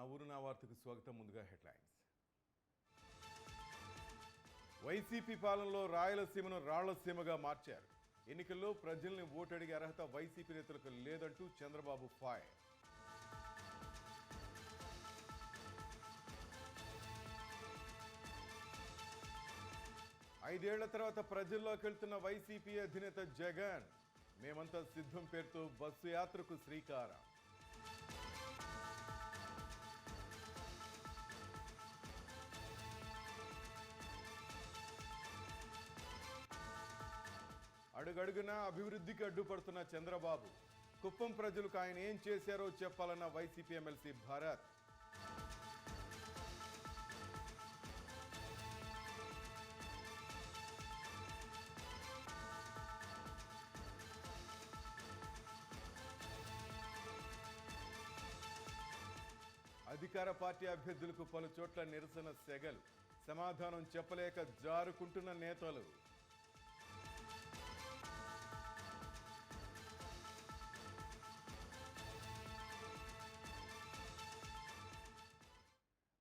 నా ఊరు నా వార్తకు స్వాగతం. ముందుగా హెడ్లైన్స్. వైసీపీ పాలనలో రాయలసీమను రాళ్లసీమగా మార్చారు. ఎన్నికల్లో ప్రజల్ని ఓటు అడిగే అర్హత వైసీపీ నేతలకు లేదంటూ చంద్రబాబు ఫైర్. ఐదేళ్ల తర్వాత ప్రజల్లోకి వెళ్తున్న వైసీపీ అధినేత జగన్, మేమంతా సిద్ధం పేరుతో బస్సు యాత్రకు శ్రీకారం. అడుగడుగునా అభివృద్ధికి అడ్డుపడుతున్న చంద్రబాబు, కుప్పం ప్రజలకు ఆయన ఏం చేశారో చెప్పాలన్న వైసీపీ ఎమ్మెల్సీ భరత్. అధికార పార్టీ అభ్యర్థులకు పలు చోట్ల నిరసన సెగలు, సమాధానం చెప్పలేక జారుకుంటున్న నేతలు.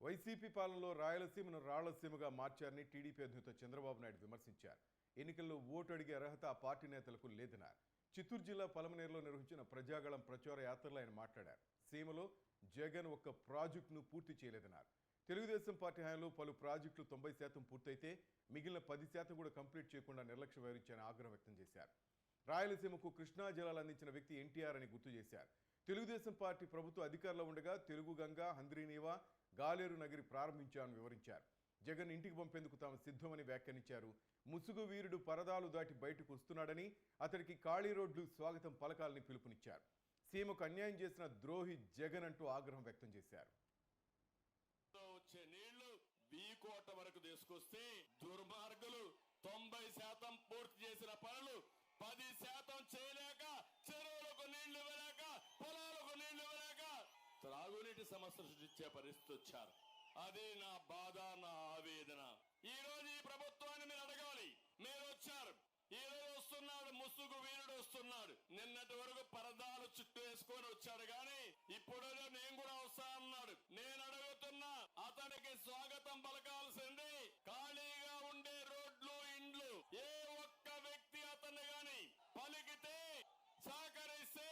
వైసీపీ పాలనలో రాయలసీమను రాళ్లసీమగా మార్చారని టీడీపీ అధినేత చంద్రబాబు నాయుడు విమర్శించారు. ఎన్నికల్లో ఓటు అడిగే అర్హత ఆ పార్టీ నేతలకు లేదన్నారు. చిత్తూరు జిల్లా పలమనేరులో నిర్వహించిన ప్రజాగళం ప్రచార యాత్రలో ఆయన మాట్లాడారు. సీమలో జగన్ ఒక్క ప్రాజెక్టును పూర్తి చేయలేదన్నారు. తెలుగుదేశం పార్టీ హయాంలో పలు ప్రాజెక్టులు 90% పూర్తయితే మిగిలిన 10% కూడా కంప్లీట్ చేయకుండా నిర్లక్ష్యం వహించారని ఆగ్రహం వ్యక్తం చేశారు. రాయలసీమకు కృష్ణా జలాలు అందించిన వ్యక్తి ఎన్టీఆర్ అని గుర్తు చేశారు. తెలుగుదేశం పార్టీ ప్రభుత్వం అధికారంలో ఉండగా తెలుగు గంగ, హంద్రీనీవా, గాలేరు నగరి ప్రారంభించామని వివరించారు. జగన్ ఇంటికి పంపేందుకు తాము సిద్ధమని వ్యాఖ్యానించారు. ముసుగు వీరుడు పరదాలు దాటి బయటకు వస్తున్నాడని, అతడికి ఖాళీ రోడ్లు స్వాగతం పలకాలని పిలుపునిచ్చారు. సీమకు అన్యాయం చేసిన ద్రోహి జగన్ అంటూ ఆగ్రహం వ్యక్తం చేశారు. వచ్చే నీళ్లు వీకోట వరకు తీసుకొస్తే దుర్మార్గులు 90% పూర్తి చేసిన పనులు 10% చేయలేక, చెరువులకు నీళ్లు ఇవ్వలేక, పొలాలకు నీళ్లు ఇవ్వలేక త్రాగునీటి సమస్య సృష్టించే పరిస్థితి వచ్చారు. అదే నా బాధ, నా ఆవేదన. ఈ రోజు ఈ ప్రభుత్వాన్ని మీరు అడగాలి. మీరు వచ్చారు, ఈ రోజు వస్తున్నాడు, ముసుగు వీరుడు వస్తున్నాడు. నిన్నటి వరకు పరదాలు చుట్టూ వేసుకొని వచ్చాడు, కానీ ఇప్పుడు నేను కూడా వస్తా అన్నాడు. నేను అడుగుతున్నా, అతనికి స్వాగతం పలకాల్సింది ఖాళీగా ఉండే రోడ్లు, ఇండ్లు. ఏ ఒక్క వ్యక్తి అతన్ని గాని పలికితే, సహకరిస్తే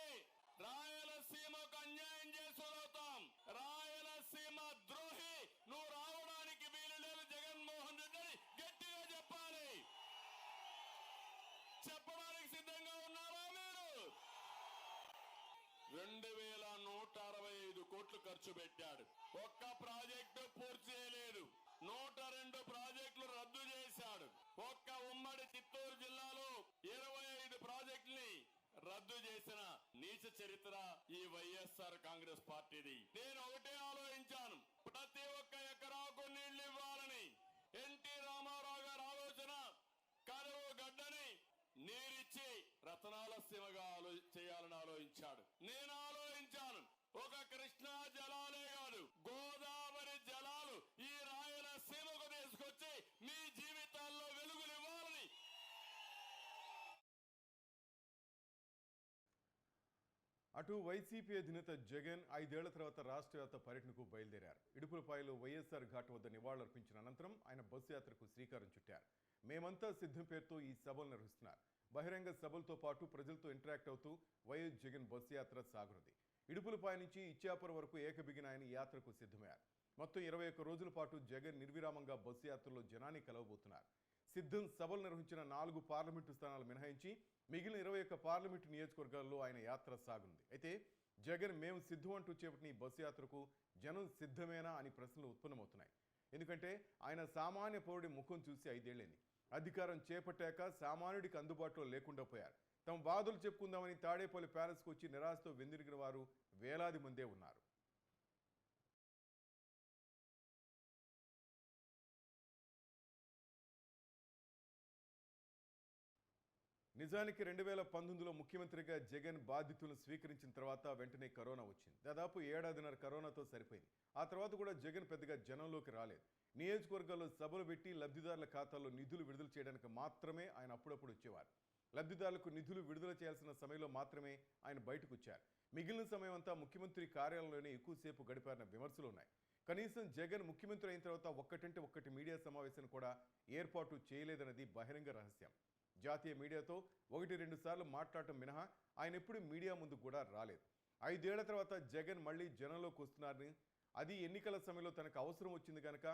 రాయలసీమకు అన్యాయం చేసుకుంటాం. రాయలసీమ ద్రోహి నువ్వు రావడానికి వీలు లేదు జగన్మోహన్ రెడ్డి గట్టిగా చెప్పాలి. చెప్పడానికి సిద్ధంగా ఉన్నారా మీరు? 2165 కోట్లు ఖర్చు పెట్టాడు. ఒక్క ప్రాజెక్టు పూర్తి చేయలేదు. 102 ప్రాజెక్టులు రద్దు చేశాడు. ఒక్క ఉమ్మడి చిత్తూరు జిల్లాలో 25 ప్రాజెక్టుల్ని రద్దు చేసిన నీచ చరిత్ర ఈ వైఎస్ఆర్ కాంగ్రెస్ పార్టీది. నేను ఒకటే ఆలోచించాను, ప్రతి ఒక్క ఎకరాకు నీళ్లు ఇవ్వాలని. ఎన్టీ రామారావు గారి ఆలోచన కరువు గడ్డని నీరిచ్చి రతనాల సీమగా చేయాలని ఆలోచించాడు. నేను ఆలోచించాను, ఒక కృష్ణా జలాలే కాదు, గోదావరి జలాలు ఈ రాయలసీమకు తీసుకొచ్చి మీ జీవితాల్లో వెలుగులు ఇవ్వాలని. అటు వైసీపీ అధినేత జగన్ 5 ఏళ్ల తర్వాత రాష్ట్ర వ్యాప్త పర్యటనకు బయలుదేరారు. ఇడుపులపాయలో వైఎస్ఆర్ ఘాట్ వద్ద నివాళులర్పించిన అనంతరం ఆయన బస్సు యాత్రకు శ్రీకారం చుట్టారు. మేమంతా సిద్ధం పేరుతో ఈ సభలు నిర్వహిస్తున్నారు. బహిరంగ సభలతో పాటు ప్రజలతో ఇంటరాక్ట్ అవుతూ వైఎస్ జగన్ బస్సు యాత్ర సాగునుంది. ఇడుపులపాయ నుంచి ఇచ్చాపురం వరకు ఏకబిగిన ఆయన యాత్రకు సిద్ధమయ్యారు. మొత్తం 21 రోజుల పాటు జగన్ నిర్విరామంగా బస్సు యాత్రలో జనాన్ని కలవబోతున్నారు. సిద్ధం సభలు నిర్వహించిన 4 పార్లమెంటు స్థానాలు మినహాయించి మిగిలిన 21 పార్లమెంటు నియోజకవర్గాల్లో ఆయన యాత్ర సాగుంది. అయితే జగన్ మేము సిద్ధం అంటూ చేపట్టిన ఈ బస్సు యాత్రకు జనం సిద్ధమేనా అని ప్రశ్నలు ఉత్పన్నమవుతున్నాయి. ఎందుకంటే ఆయన సామాన్య పౌరుడి ముఖం చూసి 5 ఏళ్లైంది. అధికారం చేపట్టాక సామాన్యుడికి అందుబాటులో లేకుండా పోయారు. తమ బాధలు చెప్పుకుందామని తాడేపల్లి ప్యాలెస్కు వచ్చి నిరాశతో వెందిరిగిన వారు వేలాది మందే ఉన్నారు. నిజానికి 2019లో ముఖ్యమంత్రిగా జగన్ బాధ్యతలను స్వీకరించిన తర్వాత వెంటనే కరోనా వచ్చింది. దాదాపు 1.5 ఏడాదిన్నర కరోనాతో సరిపోయింది. ఆ తర్వాత కూడా జగన్ పెద్దగా జనంలోకి రాలేదు. నియోజకవర్గాల్లో సభలు పెట్టి లబ్ధిదారుల ఖాతాల్లో నిధులు విడుదల చేయడానికి మాత్రమే ఆయన అప్పుడప్పుడు వచ్చేవారు. లబ్ధిదారులకు నిధులు విడుదల చేయాల్సిన సమయంలో మాత్రమే ఆయన బయటకు వచ్చారు. మిగిలిన సమయం అంతా ముఖ్యమంత్రి కార్యాలయంలోనే ఎక్కువసేపు గడిపారన్న విమర్శలు ఉన్నాయి. కనీసం జగన్ ముఖ్యమంత్రి అయిన తర్వాత ఒక్కటంటే ఒక్కటి మీడియా సమావేశం కూడా ఏర్పాటు చేయలేదన్నది బహిరంగ రహస్యం. జాతీయ మీడియాతో 1-2 సార్లు మాట్లాడటం మినహా ఆయన ఎప్పుడు మీడియా ముందు కూడా రాలేదు. 5 ఏళ్ల తర్వాత జగన్ మళ్ళీ జనంలోకి వస్తున్నారని, అది ఎన్నికల సమయంలో తనకు అవసరం వచ్చింది కనుక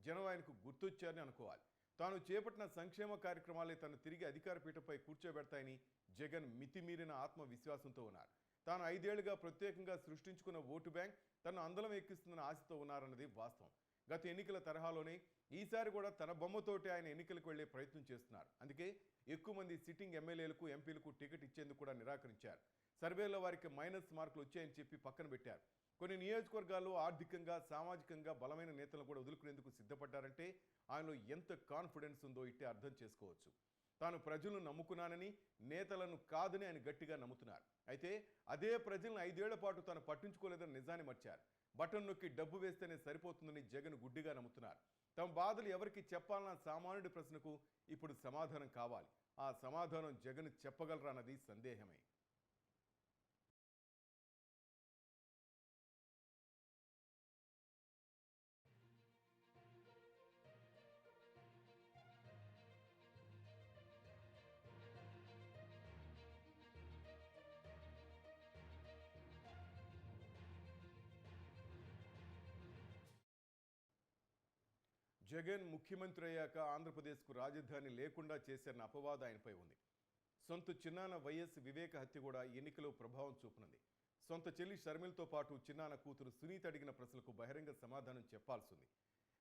జనం ఆయనకు గుర్తొచ్చారని అనుకోవాలి. తాను చేపట్టిన సంక్షేమ కార్యక్రమాలే తను తిరిగి అధికార పీఠంపై కూర్చోబెడతాయని జగన్ మితిమీరిన ఆత్మవిశ్వాసంతో ఉన్నారు. తాను 5 ఏళ్లుగా ప్రత్యేకంగా సృష్టించుకున్న ఓటు బ్యాంక్ తను అందలం ఎక్కిస్తున్న ఆశతో ఉన్నారన్నది వాస్తవం. గత ఎన్నికల తరహాలోనే ఈసారి కూడా తన బొమ్మతోటి ఆయన ఎన్నికలకు వెళ్లే ప్రయత్నం చేస్తున్నారు. అందుకే ఎక్కువ మంది సిట్టింగ్ ఎమ్మెల్యేలకు, ఎంపీలకు టికెట్ ఇచ్చేందుకు కూడా నిరాకరించారు. సర్వేలో వారికి మైనస్ మార్కులు వచ్చాయని చెప్పి పక్కన పెట్టారు. కొన్ని నియోజకవర్గాల్లో ఆర్థికంగా, సామాజికంగా బలమైన నేతలను కూడా వదులుకునేందుకు సిద్ధపడ్డారంటే ఆయనలో ఎంత కాన్ఫిడెన్స్ ఉందో ఇట్టే అర్థం చేసుకోవచ్చు. తాను ప్రజలను నమ్ముకున్నానని, నేతలను కాదని ఆయన గట్టిగా నమ్ముతున్నారు. అయితే అదే ప్రజలను 5 ఏళ్ల పాటు తాను పట్టించుకోలేదని నిజాన్ని మర్చారు. బటన్ నొక్కి డబ్బు వేస్తేనే సరిపోతుందని జగన్ గుడ్డిగా నమ్ముతున్నారు. తమ బాధలు ఎవరికి చెప్పాలన్న సామాన్యుడి ప్రశ్నకు ఇప్పుడు సమాధానం కావాలి. ఆ సమాధానం జగన్ చెప్పగలరా అన్నది సందేహమే. జగన్ ముఖ్యమంత్రి అయ్యాక ఆంధ్రప్రదేశ్కు రాజధాని లేకుండా చేశారన్న అపవాదం ఆయనపై ఉంది. సొంత చిన్నాన్న వైఎస్ వివేక హత్య కూడా ఎన్నికలో ప్రభావం చూపనుంది. సొంత చెల్లి షర్మిలతో పాటు చిన్నాన్న కూతురు సునీత అడిగిన ప్రశ్నలకు బహిరంగ సమాధానం చెప్పాల్సింది.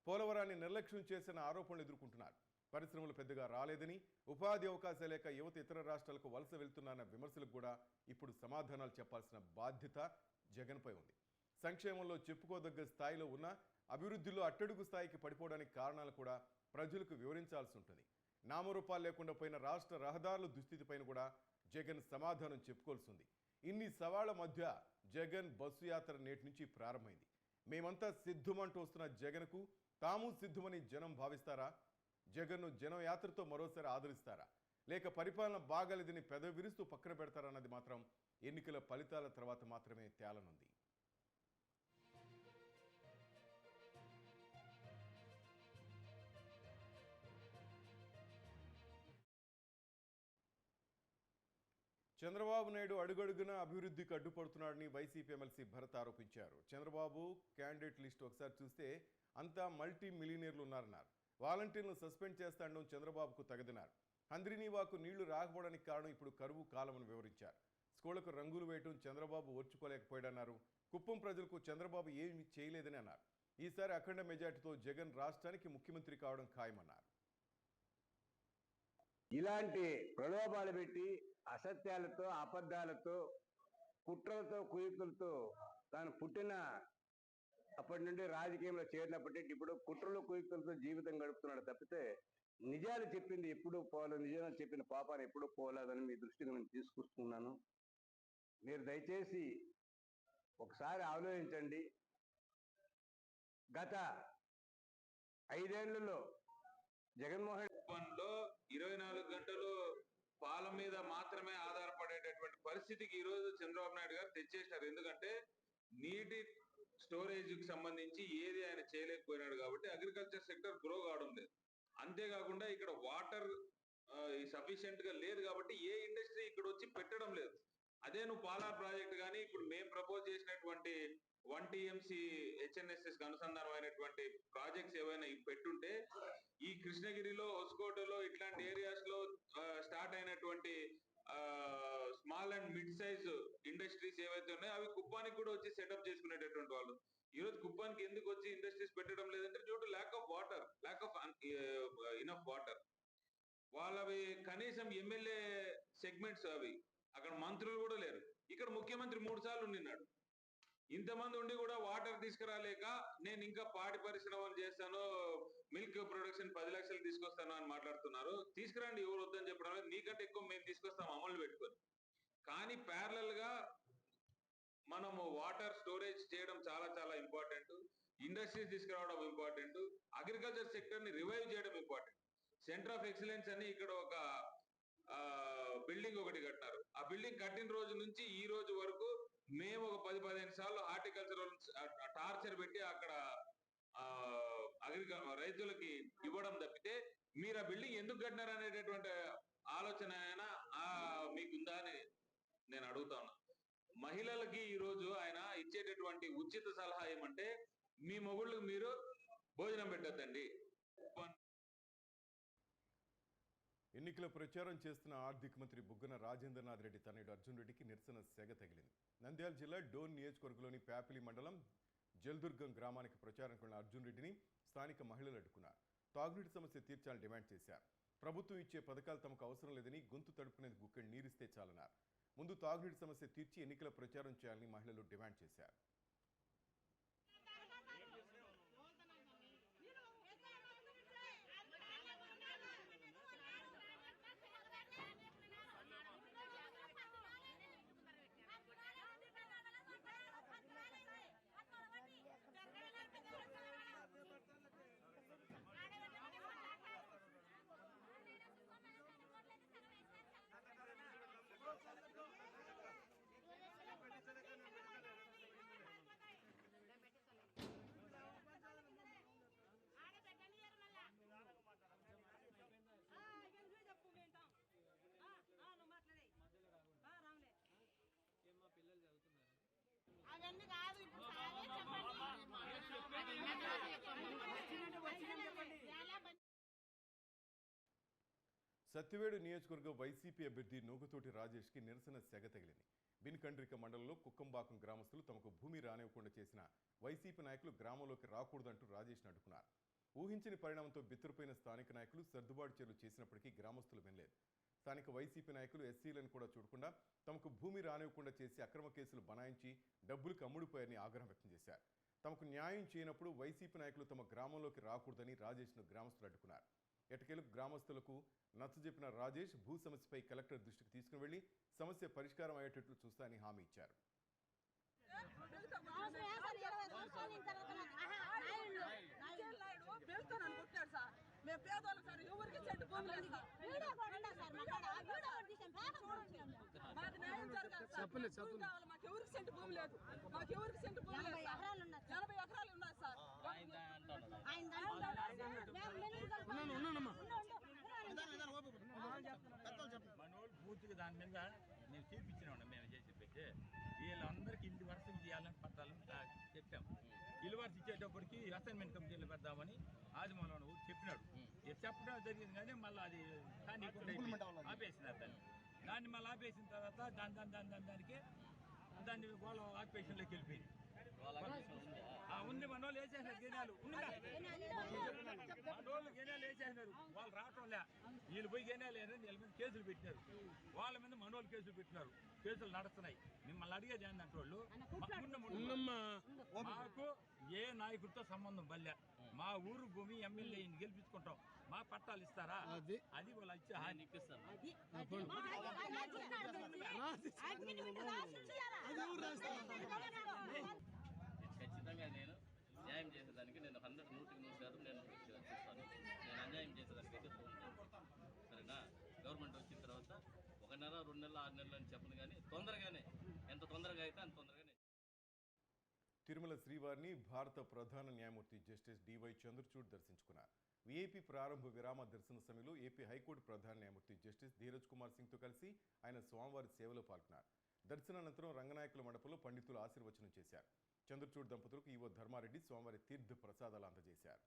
పోలవరాన్ని నిర్లక్ష్యం చేసిన ఆరోపణలు ఎదుర్కొంటున్నారు. పరిశ్రమలు పెద్దగా రాలేదని, ఉపాధి అవకాశాలు లేక యువత ఇతర రాష్ట్రాలకు వలస వెళ్తున్నారన్న విమర్శలకు కూడా ఇప్పుడు సమాధానాలు చెప్పాల్సిన బాధ్యత జగన్పై ఉంది. సంక్షేమంలో చెప్పుకోదగ్గ స్థాయిలో ఉన్న అభివృద్ధిలో అట్టడుగు స్థాయికి పడిపోవడానికి కారణాలు కూడా ప్రజలకు వివరించాల్సి ఉంటుంది. నామరూపాలు లేకుండా పోయిన రాష్ట్ర రహదారుల దుస్థితిపైన కూడా జగన్ సమాధానం చెప్పుకోవాల్సింది. ఇన్ని సవాళ్ల మధ్య జగన్ బస్సు యాత్ర నేటి నుంచి ప్రారంభమైంది. మేమంతా సిద్ధమంటూ వస్తున్న జగన్కు తాము సిద్ధమని జనం భావిస్తారా? జగన్ను జనం యాత్రతో మరోసారి ఆదరిస్తారా? లేక పరిపాలన బాగాలేదని పెదవి విరుస్తూ పక్కన పెడతారన్నది మాత్రం ఎన్నికల ఫలితాల తర్వాత మాత్రమే తేలనుంది. చంద్రబాబు నాయుడు అడుగడుగున అభివృద్ధికి అడ్డుపడుతున్నాడని వైసీపీ ఎమ్మెల్సీ భరత్ ఆరోపించారు. చంద్రబాబు క్యాండిడేట్ లిస్టు ఒకసారి చూస్తే అంతా మల్టీ మిలియనీర్లు ఉన్నారన్నారు. వాలంటీర్లను సస్పెండ్ చేస్తాడడం చంద్రబాబుకు తగదన్నారు. హంద్రీనీవాకు నీళ్లు రాకపోవడానికి కారణం ఇప్పుడు కరువు కాలమని వివరించారు. స్కూళ్లకు రంగులు వేయటం చంద్రబాబు ఓర్చుకోలేకపోయాడన్నారు. కుప్పం ప్రజలకు చంద్రబాబు ఏమీ చేయలేదని అన్నారు. ఈసారి అఖండ మెజార్టీతో జగన్ రాష్ట్రానికి ముఖ్యమంత్రి కావడం ఖాయమన్నారు. ఇలాంటి ప్రలోభాలు పెట్టి అసత్యాలతో, అబద్ధాలతో, కుట్రలతో, కుయుక్తులతో తాను పుట్టిన అప్పటి నుండి రాజకీయంలో చేరినప్పటి ఇప్పుడు కుట్రలు, కుయుక్తులతో జీవితం గడుపుతున్నాడు తప్పితే నిజాలు చెప్పింది ఎప్పుడూ పోలేదు, నిజాలు చెప్పిన పాపాన్ని ఎప్పుడూ పోలేదని మీ దృష్టికి నేను తీసుకొస్తున్నాను. మీరు దయచేసి ఒకసారి ఆలోచించండి. గత 5 ఏళ్లలో జగన్మోహన్ లో 24 గంటలు పాల మీద మాత్రమే ఆధారపడేటటువంటి పరిస్థితికి ఈ రోజు చంద్రబాబు నాయుడు గారు తెచ్చేసినారు. ఎందుకంటే నీటి స్టోరేజ్ కి సంబంధించి ఏది ఆయన చేయలేకపోయినాడు కాబట్టి అగ్రికల్చర్ సెక్టర్ గ్రో కావడం లేదు. అంతేకాకుండా ఇక్కడ వాటర్ సఫిషియెంట్ గా లేదు కాబట్టి ఏ ఇండస్ట్రీ ఇక్కడ వచ్చి పెట్టడం లేదు. అదే నువ్వు పాలార్ ప్రాజెక్ట్ కానీ ఇప్పుడు మేము ప్రపోజ్ చేసినటువంటి 1 TMC HNSS కి అనుసంధానం అయినటువంటి ప్రాజెక్ట్స్ ఏవైనా పెట్టుంటే ఈ కృష్ణగిరిలో, హొస్కోటలో ఇట్లాంటి ఏరియాస్ లో స్టార్ట్ అయినటువంటి small and mid size industries ఏవైతే ఉన్నాయో అవి కుప్పానికి కూడా వచ్చి సెటప్ చేసుకునేటటువంటి వాళ్ళు. ఈ రోజు కుప్పానికి ఎందుకు వచ్చి ఇండస్ట్రీస్ పెట్టడం లేదంటే due to lack of water, lack of enough water. వాళ్ళవి కనీసం ఎమ్మెల్యే సెగ్మెంట్స్ అవి, అక్కడ మంత్రులు కూడా లేరు. ఇక్కడ ముఖ్యమంత్రి 3 సార్లు నిన్నాడు. ఇంతమంది ఉండి కూడా వాటర్ తీసుకురాలేక నేను ఇంకా పాడి పరిశ్రమలు చేస్తాను, మిల్క్ ప్రొడక్షన్ 10 లక్షలు తీసుకొస్తాను అని మాట్లాడుతున్నారు. తీసుకురండి, ఎవరు వద్దని చెప్పడం లేదు. మీకంటే ఎక్కువ మేము తీసుకొస్తాం అమలు పెట్టుకొని. కానీ ప్యారలల్ గా మనము వాటర్ స్టోరేజ్ చేయడం చాలా చాలా ఇంపార్టెంట్. ఇండస్ట్రీస్ తీసుకురావడం ఇంపార్టెంట్. అగ్రికల్చర్ సెక్టర్ ని రివైవ్ చేయడం ఇంపార్టెంట్. సెంటర్ ఆఫ్ ఎక్సలెన్స్ అని ఇక్కడ ఒక బిల్డింగ్ ఒకటి కట్టినారు. ఆ బిల్డింగ్ కట్టిన రోజు నుంచి ఈ రోజు వరకు మేము ఒక 10-15 సార్లు హార్టికల్చరల్ టార్చర్ పెట్టి అక్కడ రైతులకి ఇవ్వడం తప్పితే మీరు ఆ బిల్డింగ్ ఎందుకు కట్టినారు అనేటటువంటి ఆలోచన అయినా మీకుందా అని నేను అడుగుతా ఉన్నా. మహిళలకి ఈ రోజు ఆయన ఇచ్చేటటువంటి ఉచిత సలహా ఏమంటే మీ మొగుళ్ళకు మీరు భోజనం పెట్టద్దండి. ఎన్నికల ప్రచారం చేస్తున్న ఆర్థిక మంత్రి బుగ్గన రాజేంద్రనాథ్ రెడ్డి తనయుడు అర్జున్ రెడ్డికి నిరసన సెగ తగిలింది. నంద్యాల జిల్లా డోన్ నియోజకవర్గంలోని ప్యాపిలి మండలం జల్దుర్గం గ్రామానికి ప్రచారానికి వెళ్లిన అర్జున్ రెడ్డిని స్థానిక మహిళలు అడ్డుకున్నారు. తాగునీటి సమస్య తీర్చాలని డిమాండ్ చేశారు. ప్రభుత్వం ఇచ్చే పథకాలు తమకు అవసరం లేదని గొంతు తడుపుకునేందుకు గుక్కెడు నీరిస్తే చాలన్నారు. ముందు తాగునీటి సమస్య తీర్చి ఎన్నికల ప్రచారం చేయాలని మహిళలు డిమాండ్ చేశారు. అవన్నీ కాదు ఇప్పుడు సత్యవేడు నియోజకవర్గ వైసీపీ అభ్యర్థి నూగుతోటి రాజేష్కి నిరసన సెగ తగిలింది. బిన్కండ్రిక మండలంలో కుక్కంబాకం గ్రామస్తులు తమకు భూమి రానివ్వకుండా చేసిన వైసీపీ నాయకులు గ్రామంలోకి రాకూడదంటూ రాజేష్ను అడ్డుకున్నారు. ఊహించని పరిణామంతో బిత్తరపోయిన స్థానిక నాయకులు సర్దుబాటు చర్యలు చేసినప్పటికీ గ్రామస్తులు వినలేదు. స్థానిక వైసీపీ నాయకులు ఎస్సీలను కూడా చూడకుండా తమకు భూమి రానివ్వకుండా చేసి అక్రమ కేసులు బనాయించి డబ్బులకు అమ్ముడుపోయారని ఆగ్రహం వ్యక్తం చేశారు. తమకు న్యాయం చేయనప్పుడు వైసీపీ నాయకులు తమ గ్రామంలోకి రాకూడదని రాజేష్ను గ్రామస్తులు అడ్డుకున్నారు. ఎటకేలకు గ్రామస్తులకు నచ్చజెప్పిన రాజేష్ భూ సమస్యపై కలెక్టర్ దృష్టికి తీసుకుని వెళ్లి సమస్య పరిష్కారం అయ్యేటట్లు చూస్తానని హామీ ఇచ్చారు. మేము పేదోళ్ళం సార్, ఎవరికి చెట్టు భూమి లేదు సార్. మాకు న్యాయం జరగాలి సార్. భూమి కావాలి, మాకు ఎవరికి సెంటు భూమి లేదు. మాకు ఎవరికి సెంటు భూమి లేదు. 80 ఎకరాలు ఉన్నాయి సార్. మనోళ్ళు పూర్తిగా దాని మీద మేము తీర్పిచ్చినాం. మేము చేసి పెట్టి వీళ్ళందరికీ ఇంటి వరుసలు చేయాలని పట్టాలని చెప్పాం. ఇల్లు వరుస ఇచ్చేటప్పటికి అసైన్మెంట్ కమిటీలు పెడదామని ఆదిమూలంలో చెప్పినాడు. చెప్పడం జరిగింది కానీ మళ్ళీ అది కానీ ఆపేసినారు దాన్ని మళ్ళీ ఆపేసిన తర్వాత దాన్ని వాళ్ళ ఆక్యుపేషన్లోకి వెళ్ళిపోయింది. ఉంది మనోళ్ళు వేసేసినారు గేనాలు మనోళ్ళు గేనాలు వేసేసినారు. వాళ్ళు రావటంలే, వీళ్ళు పోయి గేనాలు వేసారు. వీళ్ళ మీద కేసులు పెట్టినారు. వాళ్ళ మీద మనోళ్ళు కేసులు పెట్టినారు. కేసులు నడుస్తున్నాయి. మిమ్మల్ని అడిగేది ఏంటంటే వాళ్ళు మాకు ఏ నాయకుడితో సంబంధం బల్లే, మా ఊరు భూమి ఎమ్మెల్యే గెలిపించుకుంటాం, మా పట్టాలు ఇస్తారా? అది వాళ్ళు ఇచ్చే హాని ఇప్పిస్తారు. ఖచ్చితంగా నేను న్యాయం చేసేదానికి నేను 100% నేను చూస్తాను. నేను అన్యాయం చేసేదానికైతే సరేనా? గవర్నమెంట్ వచ్చిన తర్వాత 1 నెల 2 నెలలు 6 నెలలు అని చెప్పను కానీ తొందరగానే, ఎంత తొందరగా అయితే అంత తొందరగానే. తిరుమల శ్రీవారిని భారత ప్రధాన న్యాయమూర్తి జస్టిస్ డివై చంద్రచూడ్ దర్శించుకున్నారు. వీఐపీ ప్రారంభ విరామ దర్శన సమయంలో ఏపీ హైకోర్టు ప్రధాన న్యాయమూర్తి జస్టిస్ ధీరజ్ కుమార్ సింగ్తో కలిసి ఆయన స్వామివారి సేవలో పాల్గొన్నారు. దర్శనానంతరం రంగనాయకుల మండపంలో పండితులు ఆశీర్వచనం చేశారు. చంద్రచూడ్ దంపతులకు ఈవో ధర్మారెడ్డి స్వామివారి తీర్థ ప్రసాదాలు అందజేశారు.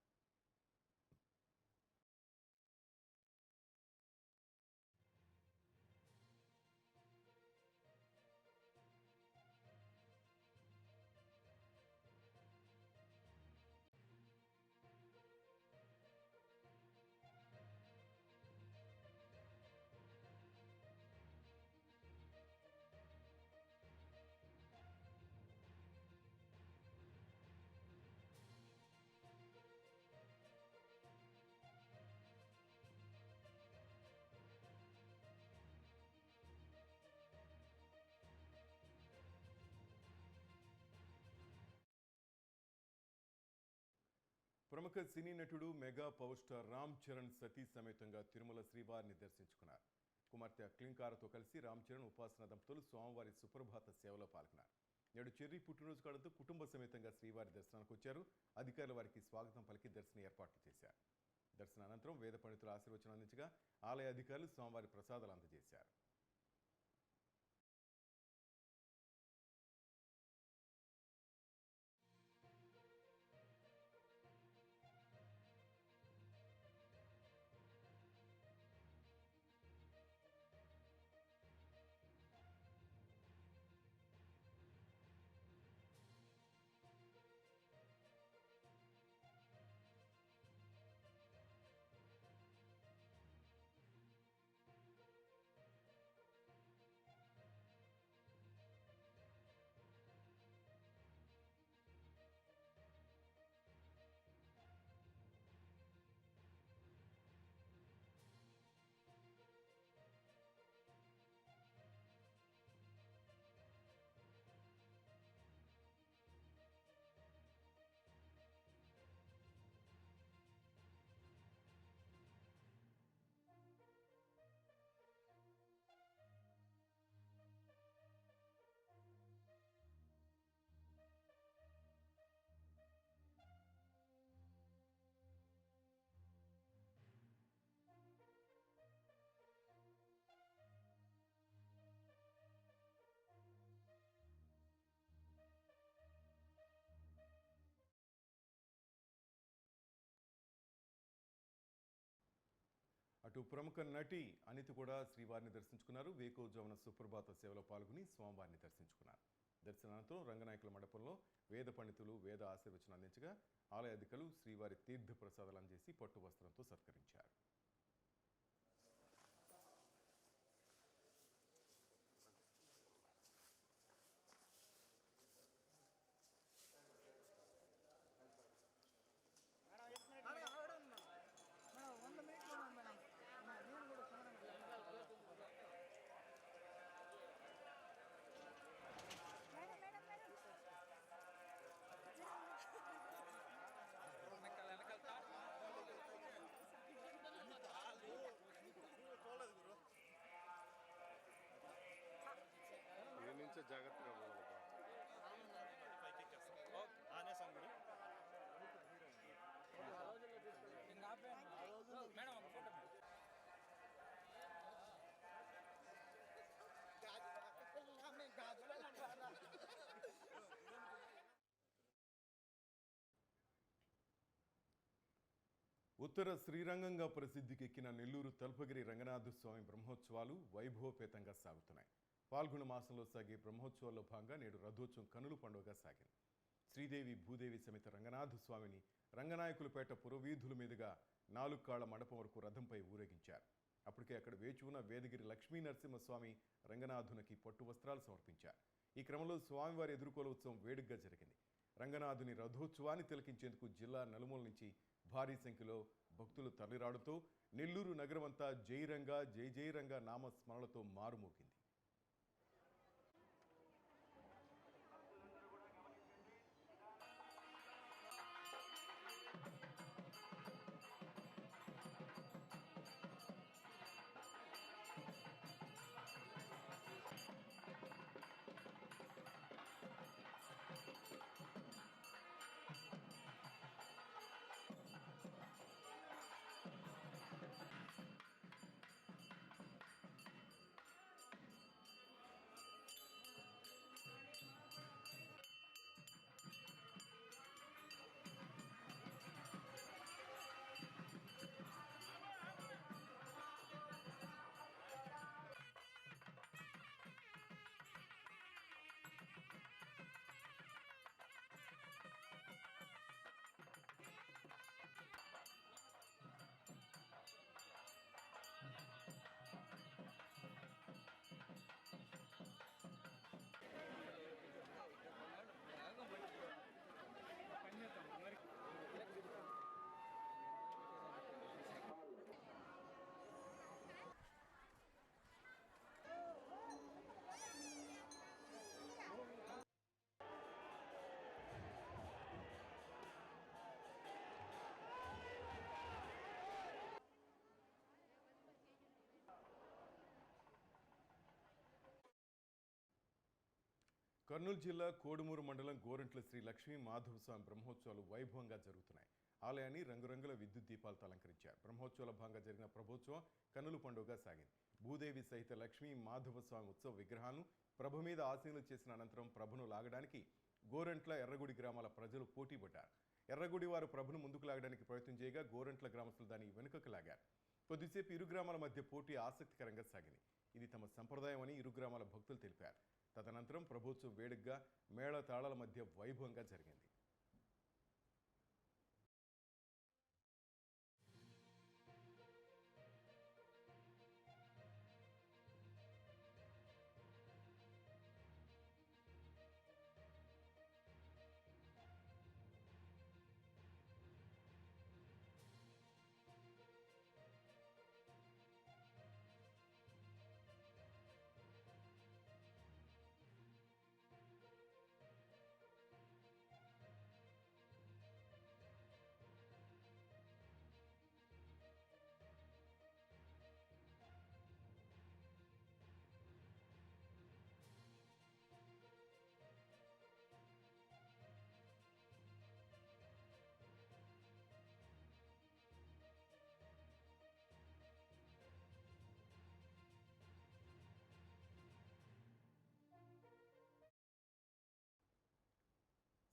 ప్రముఖ సినీ నటుడు mega power star Ram Charan సతీ సమేతంగా తిరుమల శ్రీవారిని దర్శించుకున్నారు. కుమార్తె క్లింకారతో కలిసి రామ్ చరణ్ ఉపాసన దంపతులు స్వామివారి సుప్రభాత సేవలో పాల్గొన్నారు. నేడు చెర్రీ పుట్టినరోజు కావడంతో కుటుంబ సమేతంగా శ్రీవారి దర్శనానికి వచ్చారు. అధికారులు వారికి స్వాగతం పలికి దర్శన ఏర్పాట్లు చేశారు. దర్శన అనంతరం వేద పండితులు ఆశీర్వచనం అందించగా ఆలయ అధికారులు స్వామివారి ప్రసాదాలు అందజేశారు. అటు ప్రముఖ నటి అనిత కూడా శ్రీవారిని దర్శించుకున్నారు. వేకువజామున సుప్రభాత సేవలో పాల్గొని స్వామివారిని దర్శించుకున్నారు. దర్శనానంతరం రంగనాయకుల మండపంలో వేద పండితులు వేద ఆశీర్వచనం అందించగా ఆలయ అధికారులు శ్రీవారి తీర్థ ప్రసాదాలు అందజేసి పట్టు వస్త్రంతో సత్కరించారు. జాగ్రత్తగా ఉత్తర శ్రీరంగంగా ప్రసిద్ధికెక్కిన నెల్లూరు తల్పగిరి రంగనాథ స్వామి బ్రహ్మోత్సవాలు వైభవపేతంగా సాగుతున్నాయి. పాల్గొన మాసంలో సాగే బ్రహ్మోత్సవాల్లో భాగంగా నేడు రథోత్సవం కనుల పండుగగా సాగింది. శ్రీదేవి భూదేవి సమేత రంగనాథ స్వామిని రంగనాయకులపేట పురవీధుల మీదుగా 4 కాళ్ల మండపం వరకు రథంపై ఊరేగించారు. అప్పటికే అక్కడ వేచి ఉన్న వేదగిరి లక్ష్మీ నరసింహస్వామి రంగనాథునికి పట్టు వస్త్రాలు సమర్పించారు. ఈ క్రమంలో స్వామివారి ఎదుర్కోల ఉత్సవం వేడుకగా జరిగింది. రంగనాథుని రథోత్సవాన్ని తిలకించేందుకు జిల్లా నలుమూల నుంచి భారీ సంఖ్యలో భక్తులు తరలిరాడుతూ నెల్లూరు నగరమంతా జైరంగా జై జైరంగా నామస్మరణలతో మారుమోగింది. కర్నూలు జిల్లా కోడుమూరు మండలం గోరంట్ల శ్రీ లక్ష్మీ మాధవస్వామి బ్రహ్మోత్సవాలు వైభవంగా జరుగుతున్నాయి. ఆలయాన్ని రంగురంగుల విద్యుత్ దీపాలతో అలంకరించారు. బ్రహ్మోత్సవాల భాగంగా జరిగిన ప్రభోత్సవం కన్నుల పండుగగా సాగింది. భూదేవి సహిత లక్ష్మీ మాధవస్వామి ఉత్సవ విగ్రహాలను ప్రభ మీద ఆశీనులు చేసిన అనంతరం ప్రభను లాగడానికి గోరంట్ల ఎర్రగుడి గ్రామాల ప్రజలు పోటీ పడ్డారు. ఎర్రగుడి వారు ప్రభను ముందుకు లాగడానికి ప్రయత్నం చేయగా గోరంట్ల గ్రామస్తులు దాన్ని వెనుకకు లాగారు. కొద్దిసేపు ఇరు గ్రామాల మధ్య పోటీ ఆసక్తికరంగా సాగింది. ఇది తమ సంప్రదాయం అని ఇరు గ్రామాల భక్తులు తెలిపారు. తదనంతరం ప్రభోత్సవం వేడుకగా మేళ తాళాల మధ్య వైభవంగా జరిగింది.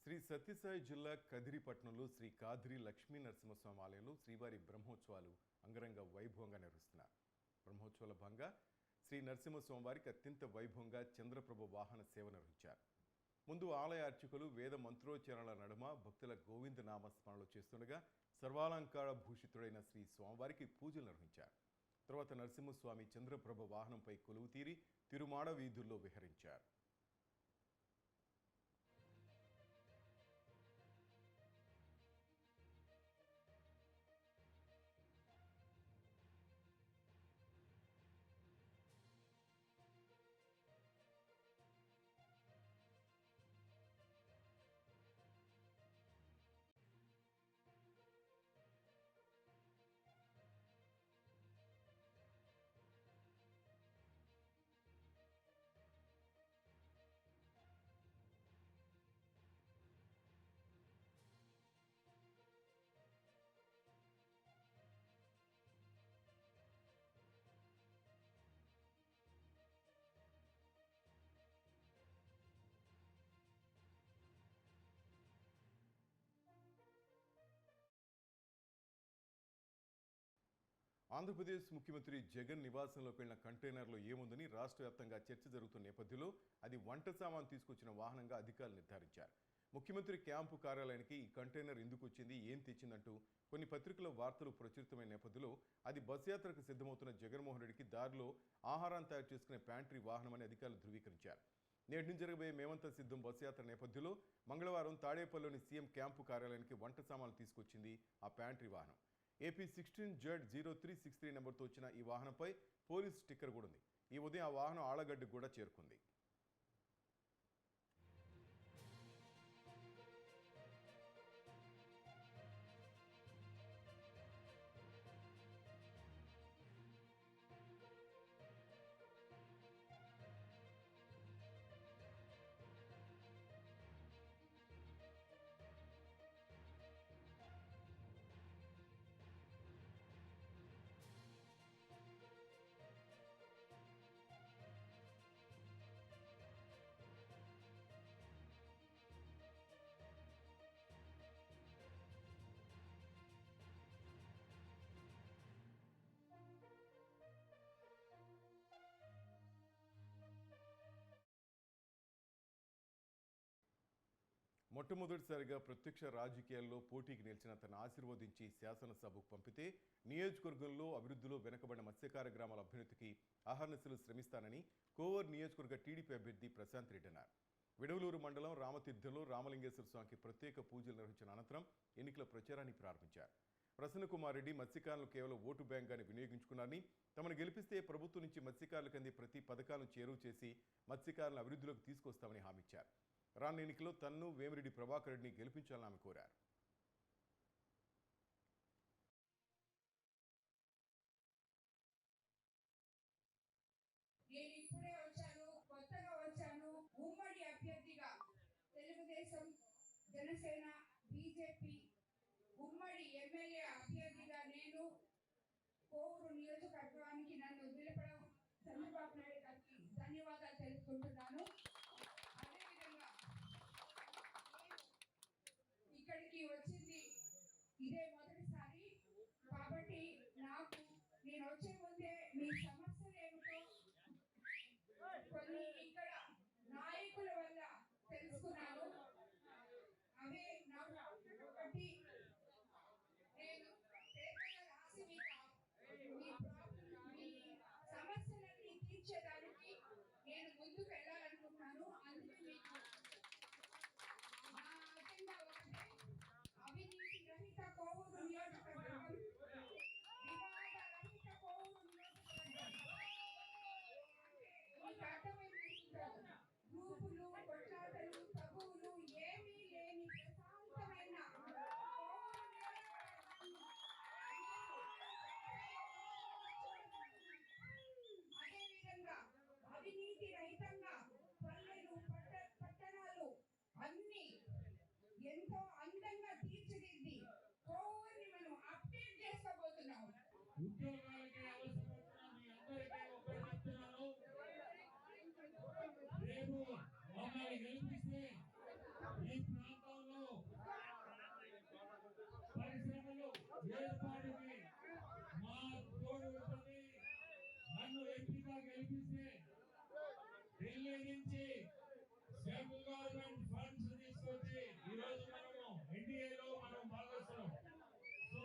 శ్రీ సత్యసాయి జిల్లా కదిరిపట్నంలో శ్రీ కాదిరి లక్ష్మీ నరసింహస్వామి ఆలయంలో శ్రీవారి బ్రహ్మోత్సవాలు అంగరంగ వైభవంగా నిర్వహిస్తున్నారు. బ్రహ్మోత్సవాల భాగంగా శ్రీ నరసింహస్వామి వారికి అత్యంత వైభవంగా చంద్రప్రభ వాహన సేవ నిర్వహించారు. ముందు ఆలయ అర్చకులు వేద మంత్రోచ్చారణల నడుమ భక్తుల గోవింద నామస్మరణలు చేస్తుండగా సర్వాలంకార భూషితుడైన శ్రీ స్వామివారికి పూజలు నిర్వహించారు. తర్వాత నరసింహస్వామి చంద్రప్రభ వాహనంపై కొలువు తీరి తిరుమాడ వీధుల్లో విహరించారు. ఆంధ్రప్రదేశ్ ముఖ్యమంత్రి జగన్ నివాసంలోకి వెళ్లిన కంటైనర్లో ఏముందని రాష్ట్ర వ్యాప్తంగా చర్చ జరుగుతున్న నేపథ్యంలో అది వంట సామాన్ తీసుకొచ్చిన వాహనంగా అధికారులు నిర్ధారించారు. ముఖ్యమంత్రి క్యాంపు కార్యాలయానికి ఈ కంటైనర్ ఎందుకు వచ్చింది, ఏం తెచ్చిందంటూ కొన్ని పత్రికల్లో వార్తలు ప్రచురితమైన నేపథ్యంలో అది బస్ యాత్రకు సిద్ధమవుతున్న జగన్మోహన్ రెడ్డికి దారిలో ఆహారాన్ని తయారు చేసుకునే ప్యాంట్రీ వాహనమని అధికారులు ధృవీకరించారు. నేటి నుంచి జరగబోయే మేమంతా సిద్ధం బస్ యాత్ర నేపథ్యంలో మంగళవారం తాడేపల్లిలోని సీఎం క్యాంపు కార్యాలయానికి వంట సామాన్లు తీసుకొచ్చింది ఆ ప్యాంట్రీ వాహనం. AP 16Z0363 నెంబర్తో వచ్చిన ఈ వాహనంపై పోలీస్ స్టిక్కర్ కూడా ఉంది. ఈ ఉదయం ఆ వాహనం ఆళ్లగడ్డకు కూడా చేరుకుంది. మొట్టమొదటిసారిగా ప్రత్యక్ష రాజకీయాల్లో పోటీకి నిలిచిన తను ఆశీర్వదించి శాసనసభకు పంపితే నియోజకవర్గంలో అభివృద్ధిలో వెనుకబడిన మత్స్యకార గ్రామాల అభ్యున్నతికి అహర్నిశలు శ్రమిస్తానని కోవూరు నియోజకవర్గ టీడీపీ అభ్యర్థి ప్రశాంత్ రెడ్డి అన్నారు. విడవలూరు మండలం రామతీర్థంలో రామలింగేశ్వర స్వామికి ప్రత్యేక పూజలు నిర్వహించిన అనంతరం ఎన్నికల ప్రచారాన్ని ప్రారంభించారు. ప్రసన్నకుమార్ రెడ్డి మత్స్యకారులు కేవలం ఓటు బ్యాంకుగానే వినియోగించుకున్నారని, తమను గెలిపిస్తే ప్రభుత్వం నుంచి మత్స్యకారులకు అందే ప్రతి పథకాలను చేరువ చేసి మత్స్యకారులను అభివృద్ధిలోకి తీసుకొస్తామని హామీ ఇచ్చారు. రానున్న ఎన్నికల్లో తన్ను వేమిరెడ్డి ప్రభాకర్ రెడ్డిని గెలిపించాలని ఆమె కోరారు. నేను ఇప్పుడే వచ్చాను, కొత్తగా వచ్చాను. ఉమ్మడి అభ్యర్థి జనసేన బీజేపీ ఉమ్మడి ఎమ్మెల్యే అభ్యర్థిగా నేను కోవూరు నియోజకవర్గానికి నన్ను నిలపడం చంద్రబాబు నాయుడు గారికి ధన్యవాదాలు తెలుపుకుంటున్నాను. అదేవిధంగా ఇక్కడికి వచ్చింది ఇదే మొదటిసారి కాబట్టి నేను వచ్చే ముందే మీ సమస్యలు ఏమిటో కొన్ని ఇక్కడ నాయకుల వల్ల తెలుసుకున్నాను. అవే నాకు ఒకటి నేను పేపర్లో రాసి మీ సమస్యలన్నీ తీర్చేదానికి నేను ముందుకు వెళ్ళాలనుకుంటున్నాను. అందుకే మీకు నా అజెండా ఒకటే, అవినీతి రహిత కోవూరు నియోజకవర్గం, వివాద రహిత కోవూరు నియోజకవర్గం. మీకు అర్థమైనట్టు గ్రూపులు, కొట్లాటలు, తగువులు ఏమీ లేని ప్రశాంతమైన అదేవిధంగా అవినీతి రహితంగా పల్లెలు, పట్టణాలు అన్ని ఎంతో అందంగా తీర్చిదిద్ది కోవూరిని మనం అప్డేట్ చేసుకోబోతున్నాం. ఉద్యోగాలకి అవసరపడుతున్న మీ అందరికీ ఒకటి చెప్తున్నాను, రేపు మమ్మల్ని గెలిపిస్తే ఈ ప్రాంతంలో పరిశ్రమలు ఏర్పాటుకి మా తోడు ఉంటుంది. నన్ను ఎంపీగా గెలిపిస్తే ఢిల్లీ నుంచి సెంట్రల్ గవర్నమెంట్ ఫండ్స్ తీసుకొచ్చి ఈరోజు మనము ఎన్డీఏలో మనం భాగస్వామ్యం. సో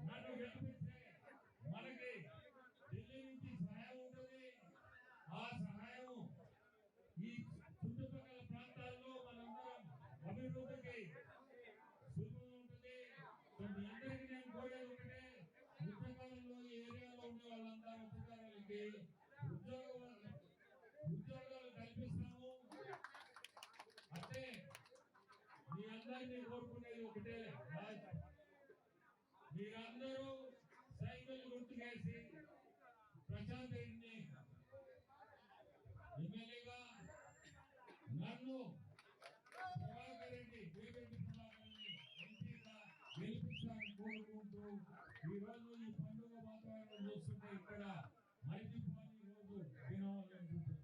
నన్ను గెలిపిస్తే మనకి ఢిల్లీ నుంచి సహాయం ఉంటుంది. ఆ సహాయం ఈ చుట్టుపక్కల ప్రాంతాల్లో మనందరం అభివృద్ధికి సులభం ఉంటుంది. సో మీ అందరికీ నేను కోరేది ఒకటే, యుద్ధకాలంలో ఈ ఏరియాలో ఉండే వాళ్ళంతా ఉద్యోగాలకి ఉద్యోగాలు కల్పిస్తాము. అంటే మీ అందరినీ కోరుకునేది ఒకటే, మీరందరూ సైకిల్ గుర్తుకేసి ప్రశాంత్ రెడ్డిని ఎమ్మెల్యేగా, నన్ను ప్రభాకర్ రెడ్డి వేగంటి ప్రభాకర్ రెడ్డి ఎంపీగా గెలిపించాలని కోరుకుంటూ ఈరోజు ఈ పండుగ వాతావరణం చూస్తుంటే ఇక్కడ మల్టీపాలి రోజు దినవాలనుకుంటున్నాను.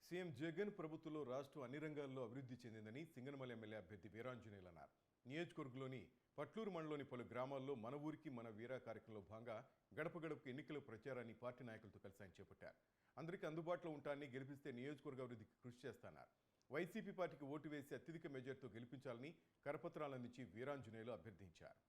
సీఎం జగన్ ప్రభుత్వంలో రాష్ట్రం అన్ని రంగాల్లో అభివృద్ధి చెందిందని సింగనమల ఎమ్మెల్యే అభ్యర్థి వీరాంజనేయులు అన్నారు. నియోజకవర్గంలోని పట్లూరు మండలంలోని పలు గ్రామాల్లో మన ఊరికి మన వీరా కార్యక్రమంలో భాగంగా గడప గడపకు ఎన్నికల ప్రచారాన్ని పార్టీ నాయకులతో కలిసి ఆయన చేపట్టారు. అందరికీ అందుబాటులో ఉంటానని, గెలిపిస్తే నియోజకవర్గ అభివృద్ధికి కృషి చేస్తాన్నారు. వైసీపీ పార్టీకి ఓటు వేసి అత్యధిక మెజార్టీతో గెలిపించాలని కరపత్రాలు అందించి వీరాంజనేయులు అభ్యర్థించారు.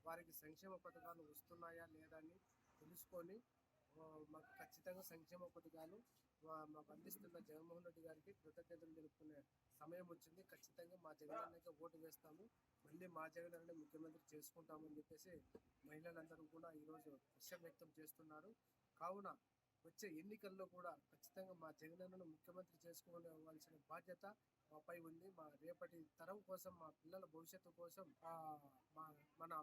వారికి సంక్షేమ పథకాలు వస్తున్నాయా లేదా అని తెలుసుకొని మాకు ఖచ్చితంగా సంక్షేమ పథకాలు మాకు అందిస్తున్న జగన్మోహన్ రెడ్డి గారికి కృతజ్ఞతలు తెలుపుకునే సమయం వచ్చింది. ఖచ్చితంగా మా జగన్ అన్నకే ఓటు వేస్తాము, మళ్ళీ మా జగన్ అన్న ముఖ్యమంత్రి చేసుకుంటామని చెప్పేసి మహిళలందరూ కూడా ఈరోజు హర్షం వ్యక్తం చేస్తున్నారు. కావున వచ్చే ఎన్నికల్లో కూడా ఖచ్చితంగా మా జగన్ అన్నను ముఖ్యమంత్రి చేసుకోవాల్సిన బాధ్యత మాపై ఉంది. మా రేపటి తరం కోసం, మా పిల్లల భవిష్యత్తు కోసం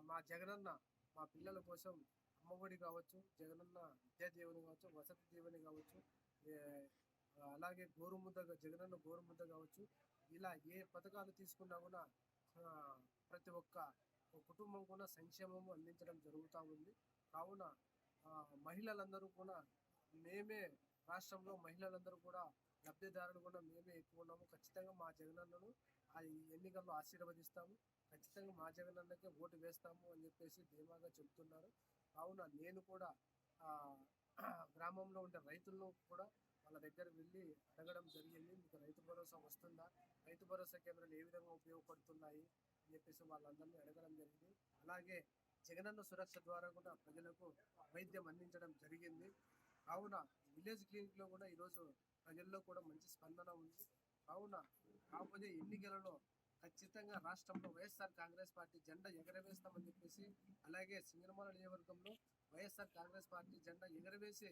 మా జగనన్న మా పిల్లల కోసం అమ్మఒడి కావచ్చు, జగనన్న విద్యాదీవెన కావచ్చు, వసతి దీవెన కావచ్చు, అలాగే జగనన్న గోరుముద్ద కావచ్చు, ఇలా ఏ పథకాలు తీసుకున్నా కూడా ప్రతి ఒక్క కుటుంబం కూడా సంక్షేమము అందించడం జరుగుతూ ఉంది. కావున మహిళలందరూ కూడా రాష్ట్రంలో మహిళలందరూ కూడా లబ్ధిదారులు కూడా మేమే ఎక్కువ ఉన్నాము. ఖచ్చితంగా మా జగనన్నను ఈ ఎన్నికల్లో ఆశీర్వదిస్తాము, ఖచ్చితంగా మా జగనన్నకే ఓటు వేస్తాము అని చెప్పేసి ధీమాగా చెబుతున్నారు. కావున నేను కూడా గ్రామంలో ఉండే రైతులను కూడా వాళ్ళ దగ్గర వెళ్ళి అడగడం జరిగింది. మీకు రైతు భరోసా వస్తుందా, రైతు భరోసా కేంద్రాలు ఏ విధంగా ఉపయోగపడుతున్నాయి అని చెప్పేసి వాళ్ళందరినీ అడగడం జరిగింది. అలాగే జగనన్న సురక్ష ద్వారా కూడా ప్రజలకు వైద్యం అందించడం జరిగింది. కావున విలేజ్ క్లినిక్లో కూడా ఈరోజు ప్రజల్లో కూడా మంచి స్పందన ఉంది. కావున రాబోయే ఎన్నికలలో ఖచ్చితంగా రాష్ట్రంలో వైఎస్ఆర్ కాంగ్రెస్ పార్టీ జెండా ఎగరవేస్తామని చెప్పేసి, అలాగే సింగనమల నియోజకవర్గంలో వైఎస్ఆర్ కాంగ్రెస్ పార్టీ జెండా ఎగరవేసి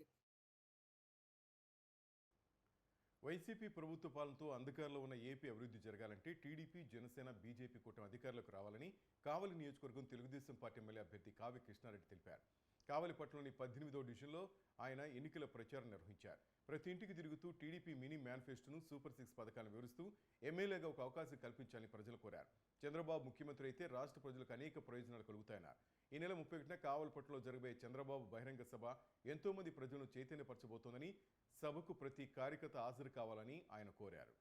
వైసీపీ ప్రభుత్వ పాలనతో అంధకారంలో ఉన్న ఏపీ అభివృద్ధి జరగాలంటే టీడీపీ, జనసేన, బీజేపీ కూటమి అధికారులకు రావాలని కావలి నియోజకవర్గం తెలుగుదేశం పార్టీ ఎమ్మెల్యే అభ్యర్థి కావ్య కృష్ణారెడ్డి తెలిపారు. కావలి పట్టణంలోని 18వ డివిజన్లో ఆయన ఎన్నికల ప్రచారం నిర్వహించారు. ప్రతి ఇంటికి తిరుగుతూ టీడీపీ మినీ మేనిఫెస్టోను, సూపర్ 6 పథకాలను వివరిస్తూ ఎమ్మెల్యేగా ఒక అవకాశం కల్పించాలని ప్రజలు కోరారు. చంద్రబాబు ముఖ్యమంత్రి అయితే రాష్ట్ర ప్రజలకు అనేక ప్రయోజనాలు కలుగుతాయన్నారు. ఈ నెల 31న కావలిపట్టులో జరగబోయే చంద్రబాబు బహిరంగ సభ ఎంతో మంది ప్రజలను చైతన్యపరచబోతోందని, సభకు ప్రతి కార్యకర్త హాజరు కావాలని ఆయన కోరారు.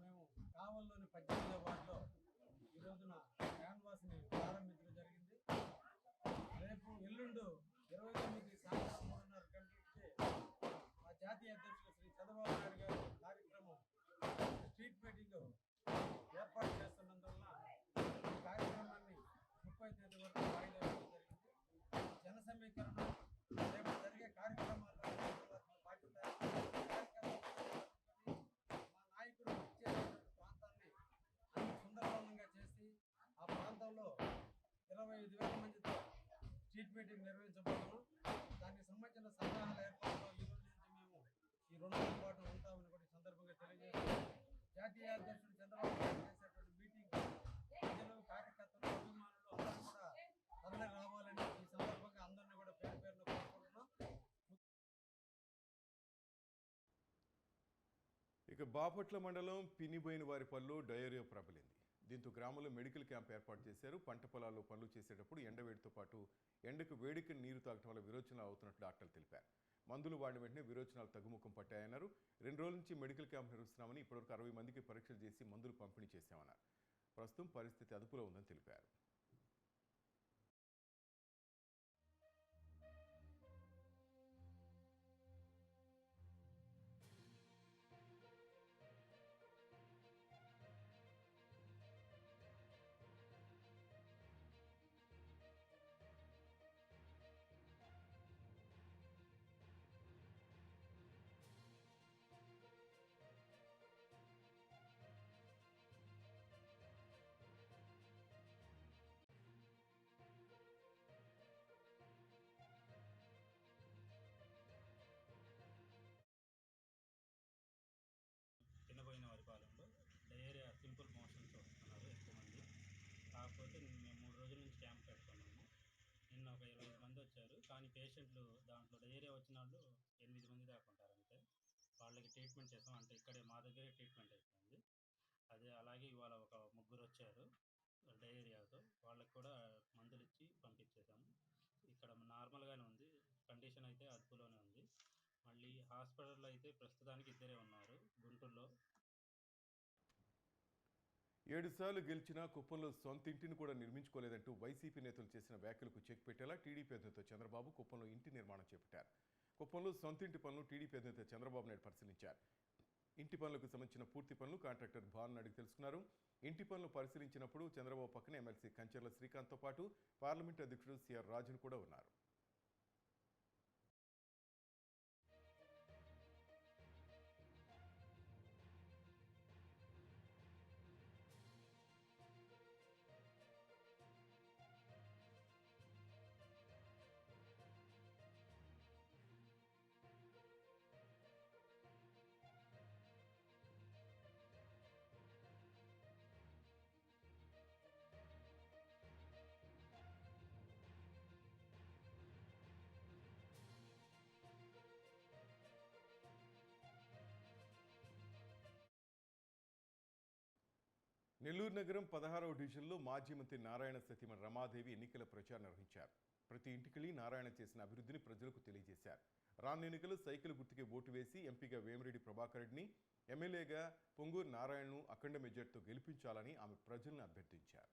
మేము కావలిలోని 18వ వార్డులో ఈ రోజున క్యాన్వాస్ని ప్రారంభించడం జరిగింది. రేపు ఎల్లుండు 29 సాయంత్రం 3:30 గంటలకి మా జాతీయ అధ్యక్షులు శ్రీ చంద్రబాబు నాయుడు గారు కార్యక్రమం స్ట్రీట్ మీటింగ్ ఏర్పాటు చేస్తున్నందువలన ఈ కార్యక్రమాన్ని 30వ తేదీ వరకు వాయిదా వేయడం జరిగింది. జన సమీకరణ రేపు జరిగే కార్యక్రమాల్లో బాధ్యత మా నాయకుడు ఇచ్చేటువంటి ప్రాంతాన్ని అన్ని సుందరవంతంగా చేసి ఆ ప్రాంతంలో 25,000 మందితో స్ట్రీట్ మీటింగ్ నిర్వహించబోతున్నాం. దానికి సంబంధించిన సన్నాహాల ఏర్పాటులో ఈ రోజు నుంచి మేము ఈ 2 రోజుల పాటు ఉంటామని కూడా ఈ సందర్భంగా తెలియజేస్తున్నాం. జాతీయ అధ్యక్షుడు చంద్రబాబు నాయుడు చేసేటువంటి మీటింగ్ ప్రజలు, కార్యకర్తలు, అభిమానులు అందరూ కూడా తరలి రావాలని ఈ సందర్భంగా అందరినీ కూడా పేరు పేరున కోరుకుంటున్నాం. ఇక బాపట్ల మండలం పినిబోయినవారిపల్లిలో డయేరియా ప్రబలింది. దీంతో గ్రామంలో మెడికల్ క్యాంప్ ఏర్పాటు చేశారు. పంట పొలాల్లో పనులు చేసేటప్పుడు ఎండవేడితో పాటు ఎండకు వేడికి నీరు తాగటం వల్ల విరోచనాలు అవుతున్నట్లు డాక్టర్లు తెలిపారు. మందులు వాడిన వెంటనే విరోచనాలు తగ్గుముఖం పట్టాయన్నారు. 2 రోజుల నుంచి మెడికల్ క్యాంప్ నిర్వహిస్తున్నామని, ఇప్పటివరకు 60 మందికి పరీక్షలు చేసి మందులు పంపిణీ చేశామన్నారు. ప్రస్తుతం పరిస్థితి అదుపులో ఉందని తెలిపారు. పినిబోయినవారిపాలెంలో డయేరియా సింపుల్ మోషన్స్ వస్తున్నారు ఎక్కువ మంది. కాకపోతే మేము 3 రోజుల నుంచి క్యాంప్ పెట్టుకున్నాము. నిన్న ఒక 25 మంది వచ్చారు. కానీ పేషెంట్లు దాంట్లో డయేరియా వచ్చిన వాళ్ళు 8 మంది దాకా ఉంటారు అంతే. వాళ్ళకి ట్రీట్మెంట్ చేసాం. అంటే ఇక్కడే మా దగ్గరే ట్రీట్మెంట్ అయిపోయింది. అదే అలాగే ఇవాళ ఒక 3 వచ్చారు డయేరియాతో. వాళ్ళకి కూడా మందులు ఇచ్చి పంపించేసాము. ఇక్కడ నార్మల్గానే ఉంది, కండిషన్ అయితే అదుపులోనే ఉంది. మళ్ళీ హాస్పిటల్లో అయితే ప్రస్తుతానికి 2 ఉన్నారు గుంటూరులో. 7 సార్లు గెలిచినా కుప్పంలో సొంత ఇంటిని కూడా నిర్మించుకోలేదంటూ వైసీపీ నేతలు చేసిన వ్యాఖ్యలకు చెక్ పెట్టేలా టీడీపీ అధినేత చంద్రబాబు కుప్పంలో ఇంటి నిర్మాణం చేపట్టారు. కుప్పంలో సొంత ఇంటి పనులు టీడీపీ అధినేత చంద్రబాబు నాయుడు పరిశీలించారు. ఇంటి పనులకు సంబంధించిన పూర్తి పనులు కాంట్రాక్టర్ భాను అడిగి తెలుసుకున్నారు. ఇంటి పనులు పరిశీలించినప్పుడు చంద్రబాబు పక్కన ఎమ్మెల్సీ కంచర్ల శ్రీకాంత్తో పాటు పార్లమెంటు అధ్యక్షుడు సిఆర్ రాజన్ కూడా ఉన్నారు. నెల్లూరు నగరం 16వ డివిజన్లో మాజీ మంత్రి నారాయణ సతీమణి రమాదేవి ఎన్నికల ప్రచారం నిర్వహించారు. ప్రతి ఇంటికి నారాయణ చేసిన అభివృద్ధిని ప్రజలకు తెలియజేశారు. రానున్న ఎన్నికలు సైకిల్ గుర్తుకే ఓటు వేసి ఎంపీగా వేమిరెడ్డి ప్రభాకర్ రెడ్డిని, ఎమ్మెల్యేగా పొంగూరు నారాయణను అఖండ మెజార్టీతో గెలిపించాలని ఆమె ప్రజలను అభ్యర్థించారు.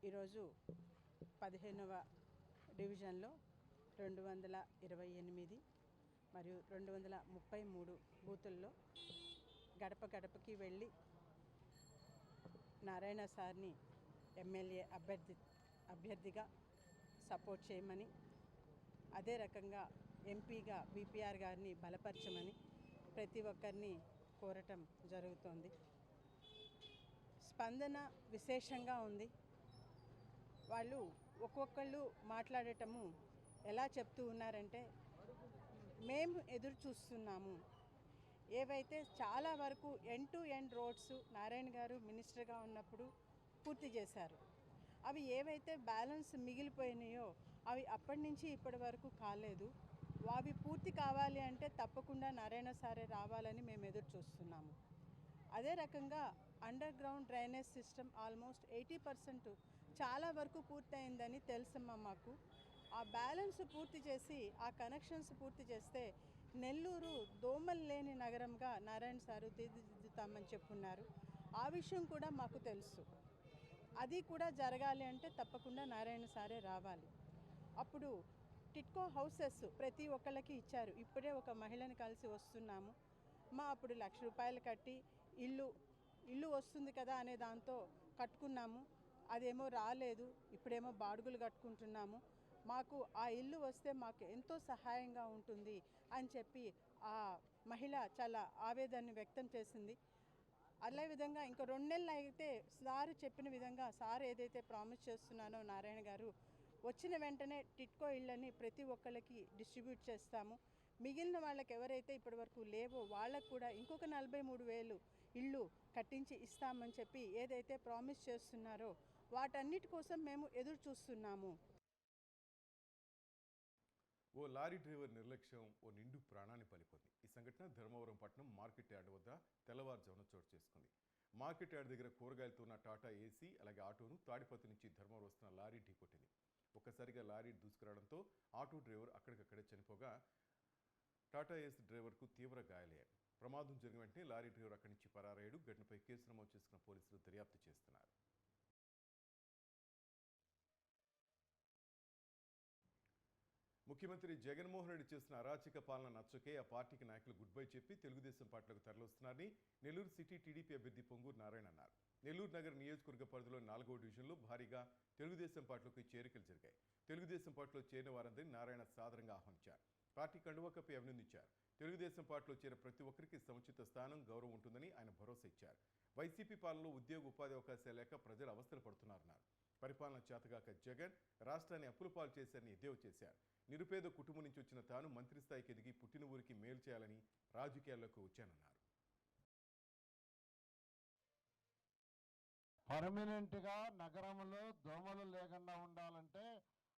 ఈరోజు 15వ డివిజన్లో 228 మరియు 233 బూతుల్లో గడప గడపకి వెళ్ళి నారాయణ సార్ని ఎమ్మెల్యే అభ్యర్థిగా సపోర్ట్ చేయమని, అదే రకంగా ఎంపీగా విపిఆర్ గారిని బలపరచమని ప్రతి ఒక్కరిని కోరటం జరుగుతోంది. స్పందన విశేషంగా ఉంది. వాళ్ళు ఒక్కొక్కళ్ళు మాట్లాడటము ఎలా చెప్తూ ఉన్నారంటే, మేము ఎదురు చూస్తున్నాము. ఏవైతే చాలా వరకు end to end roads Narayana గారు మినిస్టర్గా ఉన్నప్పుడు పూర్తి చేశారు. అవి ఏవైతే బ్యాలెన్స్ మిగిలిపోయినాయో అవి అప్పటి నుంచి ఇప్పటి వరకు కాలేదు. అవి పూర్తి కావాలి అంటే తప్పకుండా నారాయణ సారే రావాలని మేము ఎదురు చూస్తున్నాము. అదే రకంగా under ground drainage system almost 80% చాలా వరకు పూర్తయిందని తెలుసమ్మా మాకు. ఆ బ్యాలెన్స్ పూర్తి చేసి ఆ కనెక్షన్స్ పూర్తి చేస్తే నెల్లూరు దోమలు లేని నగరంగా నారాయణ సారు తీర్చిదిద్దుతామని చెప్పున్నారు. ఆ విషయం కూడా మాకు తెలుసు. అది కూడా జరగాలి అంటే తప్పకుండా నారాయణ సారే రావాలి. అప్పుడు టిట్కో హౌసెస్ ప్రతి ఒక్కళ్ళకి ఇచ్చారు. ఇప్పుడే ఒక మహిళని కలిసి వస్తున్నాము. అప్పుడు 1,00,000 రూపాయలు కట్టి ఇల్లు వస్తుంది కదా అనే దాంతో కట్టుకున్నాము. అదేమో రాలేదు. ఇప్పుడేమో బాడుగులు కట్టుకుంటున్నాము. మాకు ఆ ఇల్లు వస్తే మాకు ఎంతో సహాయంగా ఉంటుంది అని చెప్పి ఆ మహిళ చాలా ఆవేదనని వ్యక్తం చేసింది. అదే విధంగా ఇంకో 2 నెలలు అయితే సార్ చెప్పిన విధంగా సార్ ఏదైతే ప్రామిస్ చేస్తున్నానో నారాయణ గారు వచ్చిన వెంటనే టిట్కో ఇళ్ళని ప్రతి ఒక్కళ్ళకి డిస్ట్రిబ్యూట్ చేస్తాము. మిగిలిన వాళ్ళకి ఎవరైతే ఇప్పటివరకు లేవో వాళ్ళకు కూడా ఇంకొక 43,000 ఇళ్ళు కట్టించి ఇస్తామని చెప్పి ఏదైతే ప్రామిస్ చేస్తున్నారో వాటన్నిటి కోసం మేము ఎదురు చూస్తున్నాము. ఓ లారీ డ్రైవర్ నిర్లక్ష్యం ఓ నిండు ప్రాణాన్ని పలికొంది. ఈ సంఘటన ధర్మవరం పట్టణం మార్కెట్ యార్డ్ వద్ద తెల్లవారుజామున చోటు చేసుకుంది. మార్కెట్ యార్డ్ దగ్గర కూరగాయలతో ఉన్న టాటా ఏసీ అలాగే ఆటోను తాడిపత్రి నుంచి ధర్మవరం వస్తున్న లారీ ఢీకొట్టింది. ఒక్కసారిగా లారీ దూసుకురావడంతో ఆటో డ్రైవర్ అక్కడికక్కడే చనిపోగా టాటా ఏసీ డ్రైవర్కు తీవ్ర గాయాలయ్యాయి. ప్రమాదం జరిగిన వెంటనే లారీ డ్రైవర్ అక్కడి నుంచి పరారయ్యాడు. ఘటనపై కేసు నమోదు చేసుకున్న పోలీసులు దర్యాప్తు చేస్తున్నారు. ముఖ్యమంత్రి జగన్మోహన్ రెడ్డి చేసిన అరాచక పాలన నచ్చకే ఆ పార్టీకి నాయకులు గుడ్ బై చెప్పి తెలుగుదేశం పార్టీలకు తరలిస్తున్నారని నెల్లూరు సిటీ టీడీపీ అభ్యర్థి పొంగూరు నారాయణ అన్నారు. నెల్లూరు నగర నియోజకవర్గ పరిధిలో 4వ డివిజన్లో భారీగా తెలుగుదేశం పార్టీలోకి చేరికలు జరిగాయి. తెలుగుదేశం పార్టీలో చేరిన వారందరినీ నారాయణ సాదరంగా ఆహ్వానించారు. పార్టీ కండువా కప్పి అభినందించారు. తెలుగుదేశం పార్టీలో చేరిన ప్రతి ఒక్కరికి సముచిత స్థానం, గౌరవం ఉంటుందని ఆయన భరోసా ఇచ్చారు. వైసీపీ పాలనలో ఉద్యోగ ఉపాధి అవకాశాలు లేక ప్రజలు అవస్థలు పడుతున్నారన్నారు. పరిపాలన చేతగాక జగన్ రాష్ట్రాన్ని అప్పుల పాలు చేశారని ఎద్దేవా చేశారు. నిరుపేద కుటుంబం నుంచి వచ్చిన తాను మంత్రి స్థాయికి ఎదిగి పుట్టిన ఊరికి మేలు చేయాలని రాజకీయాల్లోకి వచ్చానన్నారు. పర్మనెంట్గా నగరంలో దోమలు లేకుండా ఉండాలంటే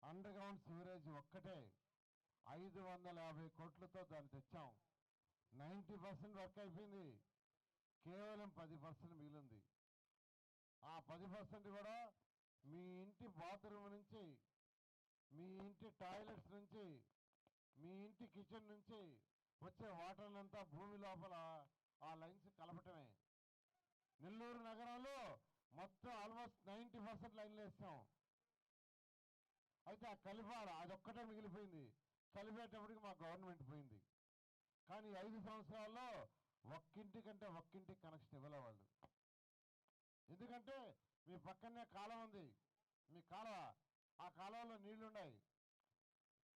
అండర్ గ్రౌండ్ సివరేజ్ ఒక్కటే 550 కోట్లతో దాన్ని తెచ్చాం. 90% వర్క్ అయిపోయింది. కేవలం 10% మిగిలింది. ఆ 10% కూడా మీ ఇంటి బాత్రూమ్ నుంచి, మీ ఇంటి టాయిలెట్స్ నుంచి, మీ ఇంటి కిచెన్ నుంచి వచ్చే వాటర్ అంతా భూమి లోపల ఆ లైన్స్ కలపటమే. నెల్లూరు నగరంలో మొత్తం ఆల్మోస్ట్ 90% లైన్లు వేస్తాం. అయితే ఆ కలిపాల అదొక్కటే మిగిలిపోయింది. కలిపేటప్పటికి మా గవర్నమెంట్ పోయింది. కానీ 5 సంవత్సరాల్లో ఒక్కింటికంటే ఒక్కింటికి కనెక్షన్ ఇవ్వలే వాళ్ళు. ఎందుకంటే మీ పక్కనే కాలం ఉంది. మీ కాలువ, ఆ కాలువలో నీళ్లున్నాయి.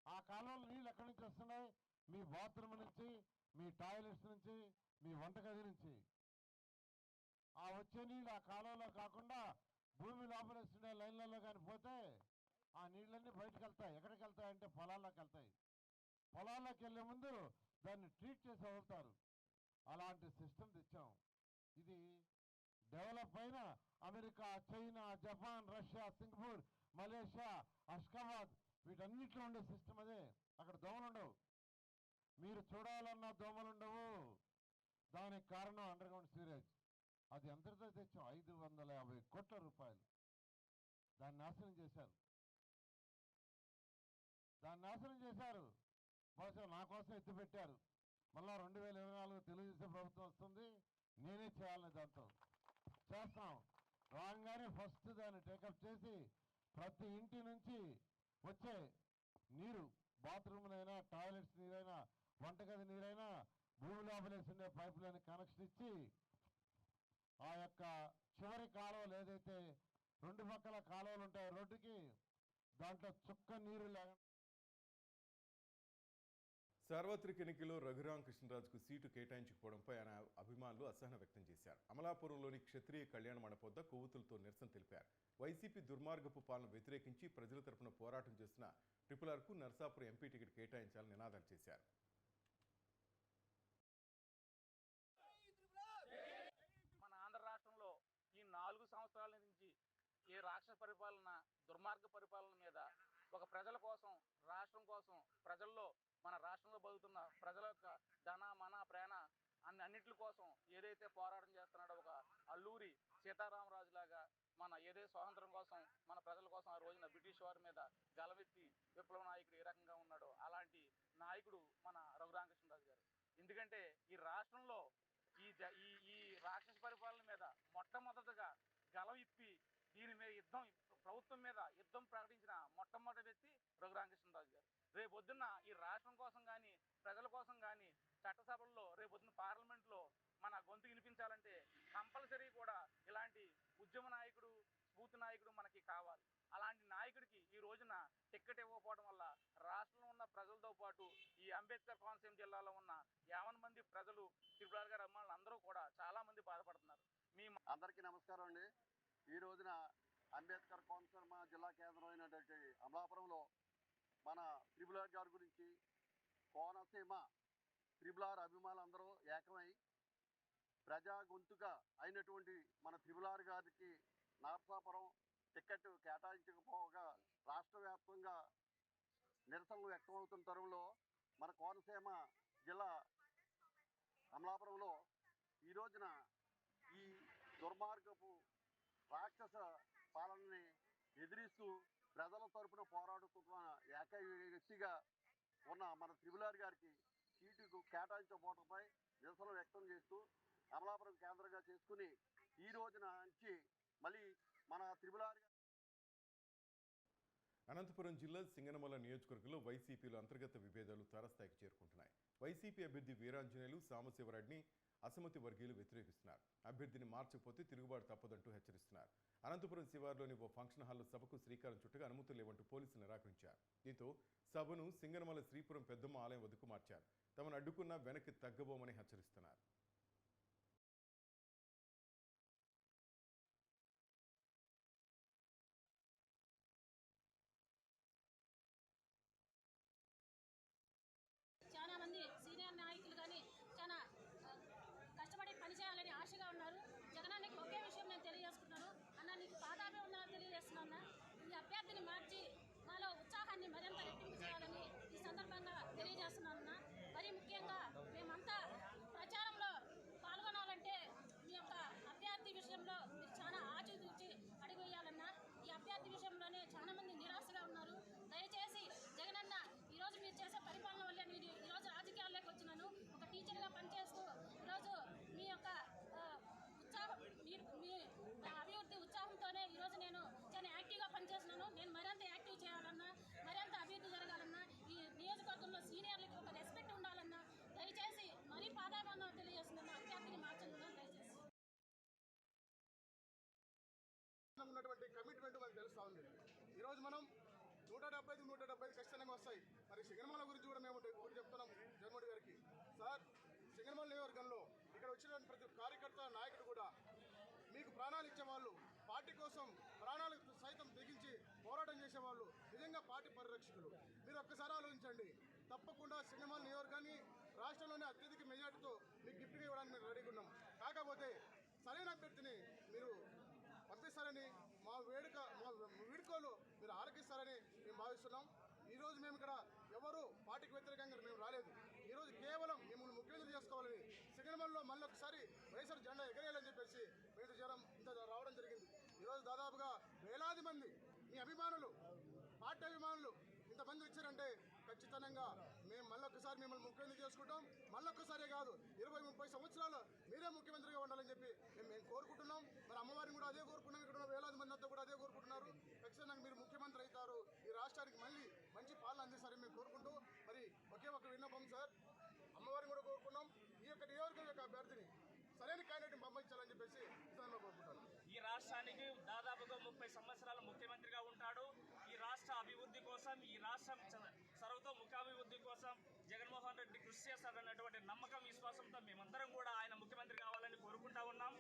ఆ కాలువలో నీళ్ళు ఎక్కడి నుంచి వస్తున్నాయి? మీ బాత్రూమ్ నుంచి, మీ టాయిలెట్స్ నుంచి, మీ వంటగది నుంచి. ఆ వచ్చే నీళ్ళు ఆ కాలువలో కాకుండా భూమి లోపల వేస్తుండే లైన్లలో కానీ పోతే ఆ నీళ్ళన్నీ బయటకు వెళ్తాయి. ఎక్కడికి వెళ్తాయంటే పొలాల్లోకి వెళ్తాయి. పొలాల్లోకి వెళ్ళే ముందు దాన్ని ట్రీట్ చేసి వదులుతారు. అలాంటి సిస్టమ్ తెచ్చాం. ఇది డెవలప్ అయిన America, China, Japan, Russia, Singapore, Malaysia, Ashgabat వీటన్నిటిలో ఉండే సిస్టమ్ అదే. అక్కడ దోమలు ఉండవు. మీరు చూడాలన్నా దోమలు ఉండవు. దానికి కారణం అండర్ గ్రౌండ్ సివరేజ్. అది ఎంతటితో తెచ్చాం? 550 కోట్ల రూపాయలు. దాన్ని నాశనం చేశారు. బహుశా నా కోసం ఎత్తిపెట్టారు. మళ్ళా 2024 తెలుగుదేశం ప్రభుత్వం వస్తుంది, నేనే చేయాలని దాంతో చేస్తాం. రాగానే ఫస్ట్ దాన్ని టేకప్ చేసి ప్రతి ఇంటి నుంచి వచ్చే నీరు, బాత్రూమ్లైనా, టాయిలెట్స్ నీరైనా, వంటగది నీరైనా భూమి లోపలేసిండే పైపులని కనెక్షన్ ఇచ్చి ఆ యొక్క చివరి కాలువలు ఏదైతే 2 పక్కల కాలువలు ఉంటాయో రోడ్డుకి, దాంట్లో చుక్క నీరు లేకుండా. సార్వత్రిక ఎన్నికల్లో రఘురాం కృష్ణరాజుకు సీటు కేటాయించకపోవడంపై ఆయన అభిమానులు అసహనం వ్యక్తం చేశారు. అమలాపురంలోని క్షత్రియ కళ్యాణ మండపం వద్ద కొవ్వొత్తులతో నిరసన తెలిపారు. వైసీపీ దుర్మార్గపు పాలన వ్యతిరేకించి ప్రజల తరపున పోరాటం చేస్తున్న RRRకు నర్సాపురం ఎంపీ టికెట్ కేటాయించాలని నినాదాలు చేశారు. మన ఆంధ్ర రాష్ట్రంలో ఈ 4 సంవత్సరాల నుంచి ఈ రాక్షస పరిపాలన, దుర్మార్గ పరిపాలన మీద ఒక ప్రజల కోసం, రాష్ట్రం కోసం, ప్రజల్లో, మన రాష్ట్రంలో బతుకుతున్న ప్రజల యొక్క ధన, మన, ప్రాణ అన్నింటి కోసం ఏదైతే పోరాటం చేస్తున్నాడో ఒక అల్లూరి సీతారామరాజు లాగా మన ఏదైతే స్వాతంత్రం కోసం, మన ప్రజల కోసం ఆ రోజున బ్రిటిష్ వారి మీద గలవెత్తి విప్లవ నాయకుడు ఏ రకంగా ఉన్నాడో అలాంటి నాయకుడు మన రఘురామకృష్ణరాజు గారు. ఎందుకంటే ఈ రాష్ట్రంలో ఈ రాక్షస పరిపాలన మీద మొట్టమొదటిగా గలవిప్పి దీని మీద ప్రభుత్వం మీద యుద్ధం ప్రకటించిన మొట్టమొదటి వ్యక్తి రఘురామకృష్ణరాజు గారు. రేపొద్దున్న ఈ రాష్ట్రం కోసం కానీ, ప్రజల కోసం కానీ చట్టసభల్లో, రేపొద్దున పార్లమెంట్లో మన గొంతు వినిపించాలంటే కంపల్సరీ కూడా ఇలాంటి ఉద్యమ నాయకుడు, స్ఫూర్తి నాయకుడు మనకి కావాలి. అలాంటి నాయకుడికి ఈ రోజున టికెట్ ఇవ్వకపోవడం వల్ల రాష్ట్రంలో ఉన్న ప్రజలతో పాటు ఈ అంబేద్కర్ కోనసీమ జిల్లాలో ఉన్న 50 మంది ప్రజలు, RRR గారి అమ్మాయిలు అందరూ కూడా చాలా మంది బాధపడుతున్నారు. అందరికీ నమస్కారం అండి. ఈ రోజున అంబేద్కర్ కోనసీమ జిల్లా కేంద్రమైనటువంటి అమలాపురంలో మన RRR గారి గురించి కోనసీమ RRR అభిమానులందరూ ఏకమై ప్రజా గొంతుగా అయినటువంటి మన RRR గారికి నర్సాపురం టికెట్ కేటాయించకపోగా రాష్ట్ర వ్యాప్తంగా నిరసనలు వ్యక్తమవుతున్న తరుణంలో మన కోనసీమ జిల్లా అమలాపురంలో ఈ రోజున ఈ దుర్మార్గపు రాక్షస పాలనని ఎదిరిస్తూ ప్రజల తరపున పోరాడుతున్న ఏకైక వ్యక్తిగా ఉన్న మన RRR గారికి సీటుకు కేటాయించకపోవడంపై నిరసన వ్యక్తం చేస్తూ అమలాపురం కేంద్రంగా చేసుకుని ఈ రోజున నుంచి మళ్ళీ మన RRR అనంతపురం జిల్లా సింగనమల నియోజకవర్గంలో వైసీపీలో అంతర్గత విభేదాలు తారస్థాయికి చేరుకుంటున్నాయి. వైసీపీ అభ్యర్థి వీరాంజనేయులు, సాంబశివరెడ్డిని అసమ్మతి వర్గీయులు వ్యతిరేకిస్తున్నారు. అభ్యర్థిని మార్చకపోతే తిరుగుబాటు తప్పదంటూ హెచ్చరిస్తున్నారు. అనంతపురం శివార్లోని ఓ ఫంక్షన్ హాల్లో సభకు శ్రీకారం చుట్టగా అనుమతులు లేవంటూ పోలీసులు నిరాకరించారు. దీంతో సభను సింగనమల శ్రీపురం పెద్దమ్మ ఆలయం వద్దకు మార్చారు. తమను అడ్డుకున్నా వెనక్కి తగ్గబోమని హెచ్చరిస్తున్నారు. చాలా మంది సీనియర్ నాయకులు కానీ చాలా కష్టపడి పనిచేయాలని ఆశగా ఉన్నారు. జగనానికి ఒకే విషయం నేను తెలియజేసుకుంటున్నాను. అన్న, నీకు పాదాభి ఉన్నారని తెలియజేస్తున్నా. ఈ అభ్యర్థిని మార్చి మాలో ఉత్సాహాన్ని మరింత రెట్టింపు చేయాలని ఈ సందర్భంగా తెలియజేస్తున్నానన్న. మరి ముఖ్యంగా మేమంతా ప్రచారంలో పాల్గొనాలంటే మీ యొక్క అభ్యర్థి విషయంలో మీరు చాలా ఆచితూచి అడుగు వేయాలన్నా. ఈ అభ్యర్థి విషయంలోనే చాలా మంది నిరాశగా ఉన్నారు. దయచేసి జగనన్న, ఈరోజు మీరు చేసే పరిపాలన వల్ల నేను ఈరోజు రాజకీయాల్లోకి వచ్చినాను. ఒక టీచర్గా పనిచేస్తూ ఈరోజు మీ యొక్క మీ అభివృద్ధి ఉత్సాహంతోనే ఈరోజు నేను చాలా యాక్టివ్గా పనిచేస్తున్నాను. నేను మరింత యాక్టివ్ చేయాలన్నా, మరింత అభివృద్ధి జరగాలన్నా, ఈ నియోజకవర్గంలో సీనియర్లకి ఒక రెస్పెక్ట్ ఉండాలన్నా దయచేసి మరీ పాదాభందం తెలియజేస్తున్నాను. అభ్యర్థిని మార్చకుండా దయచేసి. ఉన్నటువంటి కమిట్మెంట్ మనకు తెలుస్తూ ఉంది. ఈరోజు మనం 175 ఖచ్చితంగా వస్తాయి. మరి సింగనమల గురించి కూడా మేము చెప్తున్నాం జగన్మోహన్ గారికి. సార్, సింగనమల నియోజకవర్గంలో ఇక్కడ వచ్చినటువంటి ప్రతి కార్యకర్త, నాయకుడు కూడా మీకు ప్రాణాలు ఇచ్చేవాళ్ళు, పార్టీ కోసం ప్రాణాలు సైతం తెగించి పోరాటం చేసేవాళ్ళు, నిజంగా పార్టీ పరిరక్షకులు. మీరు ఒక్కసారి ఆలోచించండి. తప్పకుండా సింగనమల నియోజకవర్గాన్ని రాష్ట్రంలోనే అత్యధిక మెజార్టీతో మీకు గిఫ్ట్గా ఇవ్వడానికి మేము రెడీగా ఉన్నాం. కాకపోతే సరైన అభ్యర్థిని మీరు పంపిస్తారని మా వీడుకోలు మీరు ఆలకిస్తారని మేము భావిస్తున్నాం. ఈరోజు మేము ఇక్కడ ఎవరు పార్టీకి వ్యతిరేకంగా మేము రాలేదు. ఈరోజు కేవలం మిమ్మల్ని ముఖ్యమంత్రి చేసుకోవాలని సింగనమలలో మళ్ళీ ఒకసారి వైఎస్ఆర్ జెండా ఎగరేయాలని చెప్పేసి మేము ఇంత రావడం జరిగింది. ఈరోజు దాదాపుగా వేలాది మంది మీ అభిమానులు, పార్టీ అభిమానులు ఇంతమంది వచ్చారంటే ఖచ్చితంగా మేము మళ్ళొక్కసారి మిమ్మల్ని ముఖ్యమంత్రి చేసుకుంటాం. మళ్ళొక్కసారే కాదు, 20-30 సంవత్సరాలు మీరే ముఖ్యమంత్రిగా ఉండాలని చెప్పి మేము కోరుకుంటున్నాం. మరి అమ్మవారిని కూడా అదే కోరుకున్నాం. ఉన్నారు. ఖచ్చితంగా మీరు ముఖ్యమంత్రి అవుతారు, ఈ రాష్ట్రానికి మళ్ళీ మంచి పాలన అందిస్తారని మేము కోరుకుంటూ మరి ఒకే ఒక విన్నపం సార్, అమ్మవారిని కూడా కోరుకున్నాం, ఈ యొక్క నియోజకవర్గం యొక్క అభ్యర్థిని సరైన క్యాండిడేట్ని పంపించాలని చెప్పేసి ఇతరులు కోరుకుంటాను. ఈ రాష్ట్రానికి దాదాపుగా 30 సంవత్సరాలు ముఖ్యమంత్రిగా ఉంటాడు. ఈ రాష్ట్ర అభివృద్ధి కోసం, ఈ రాష్ట్రం సర్వతోముఖాభివృద్ధి కోసం జగన్మోహన్ రెడ్డి కృషి చేస్తాడన్నటువంటి నమ్మకం, విశ్వాసంతో మేమందరం కూడా ఆయన ముఖ్యమంత్రి కావాలని కోరుకుంటా ఉన్నాం.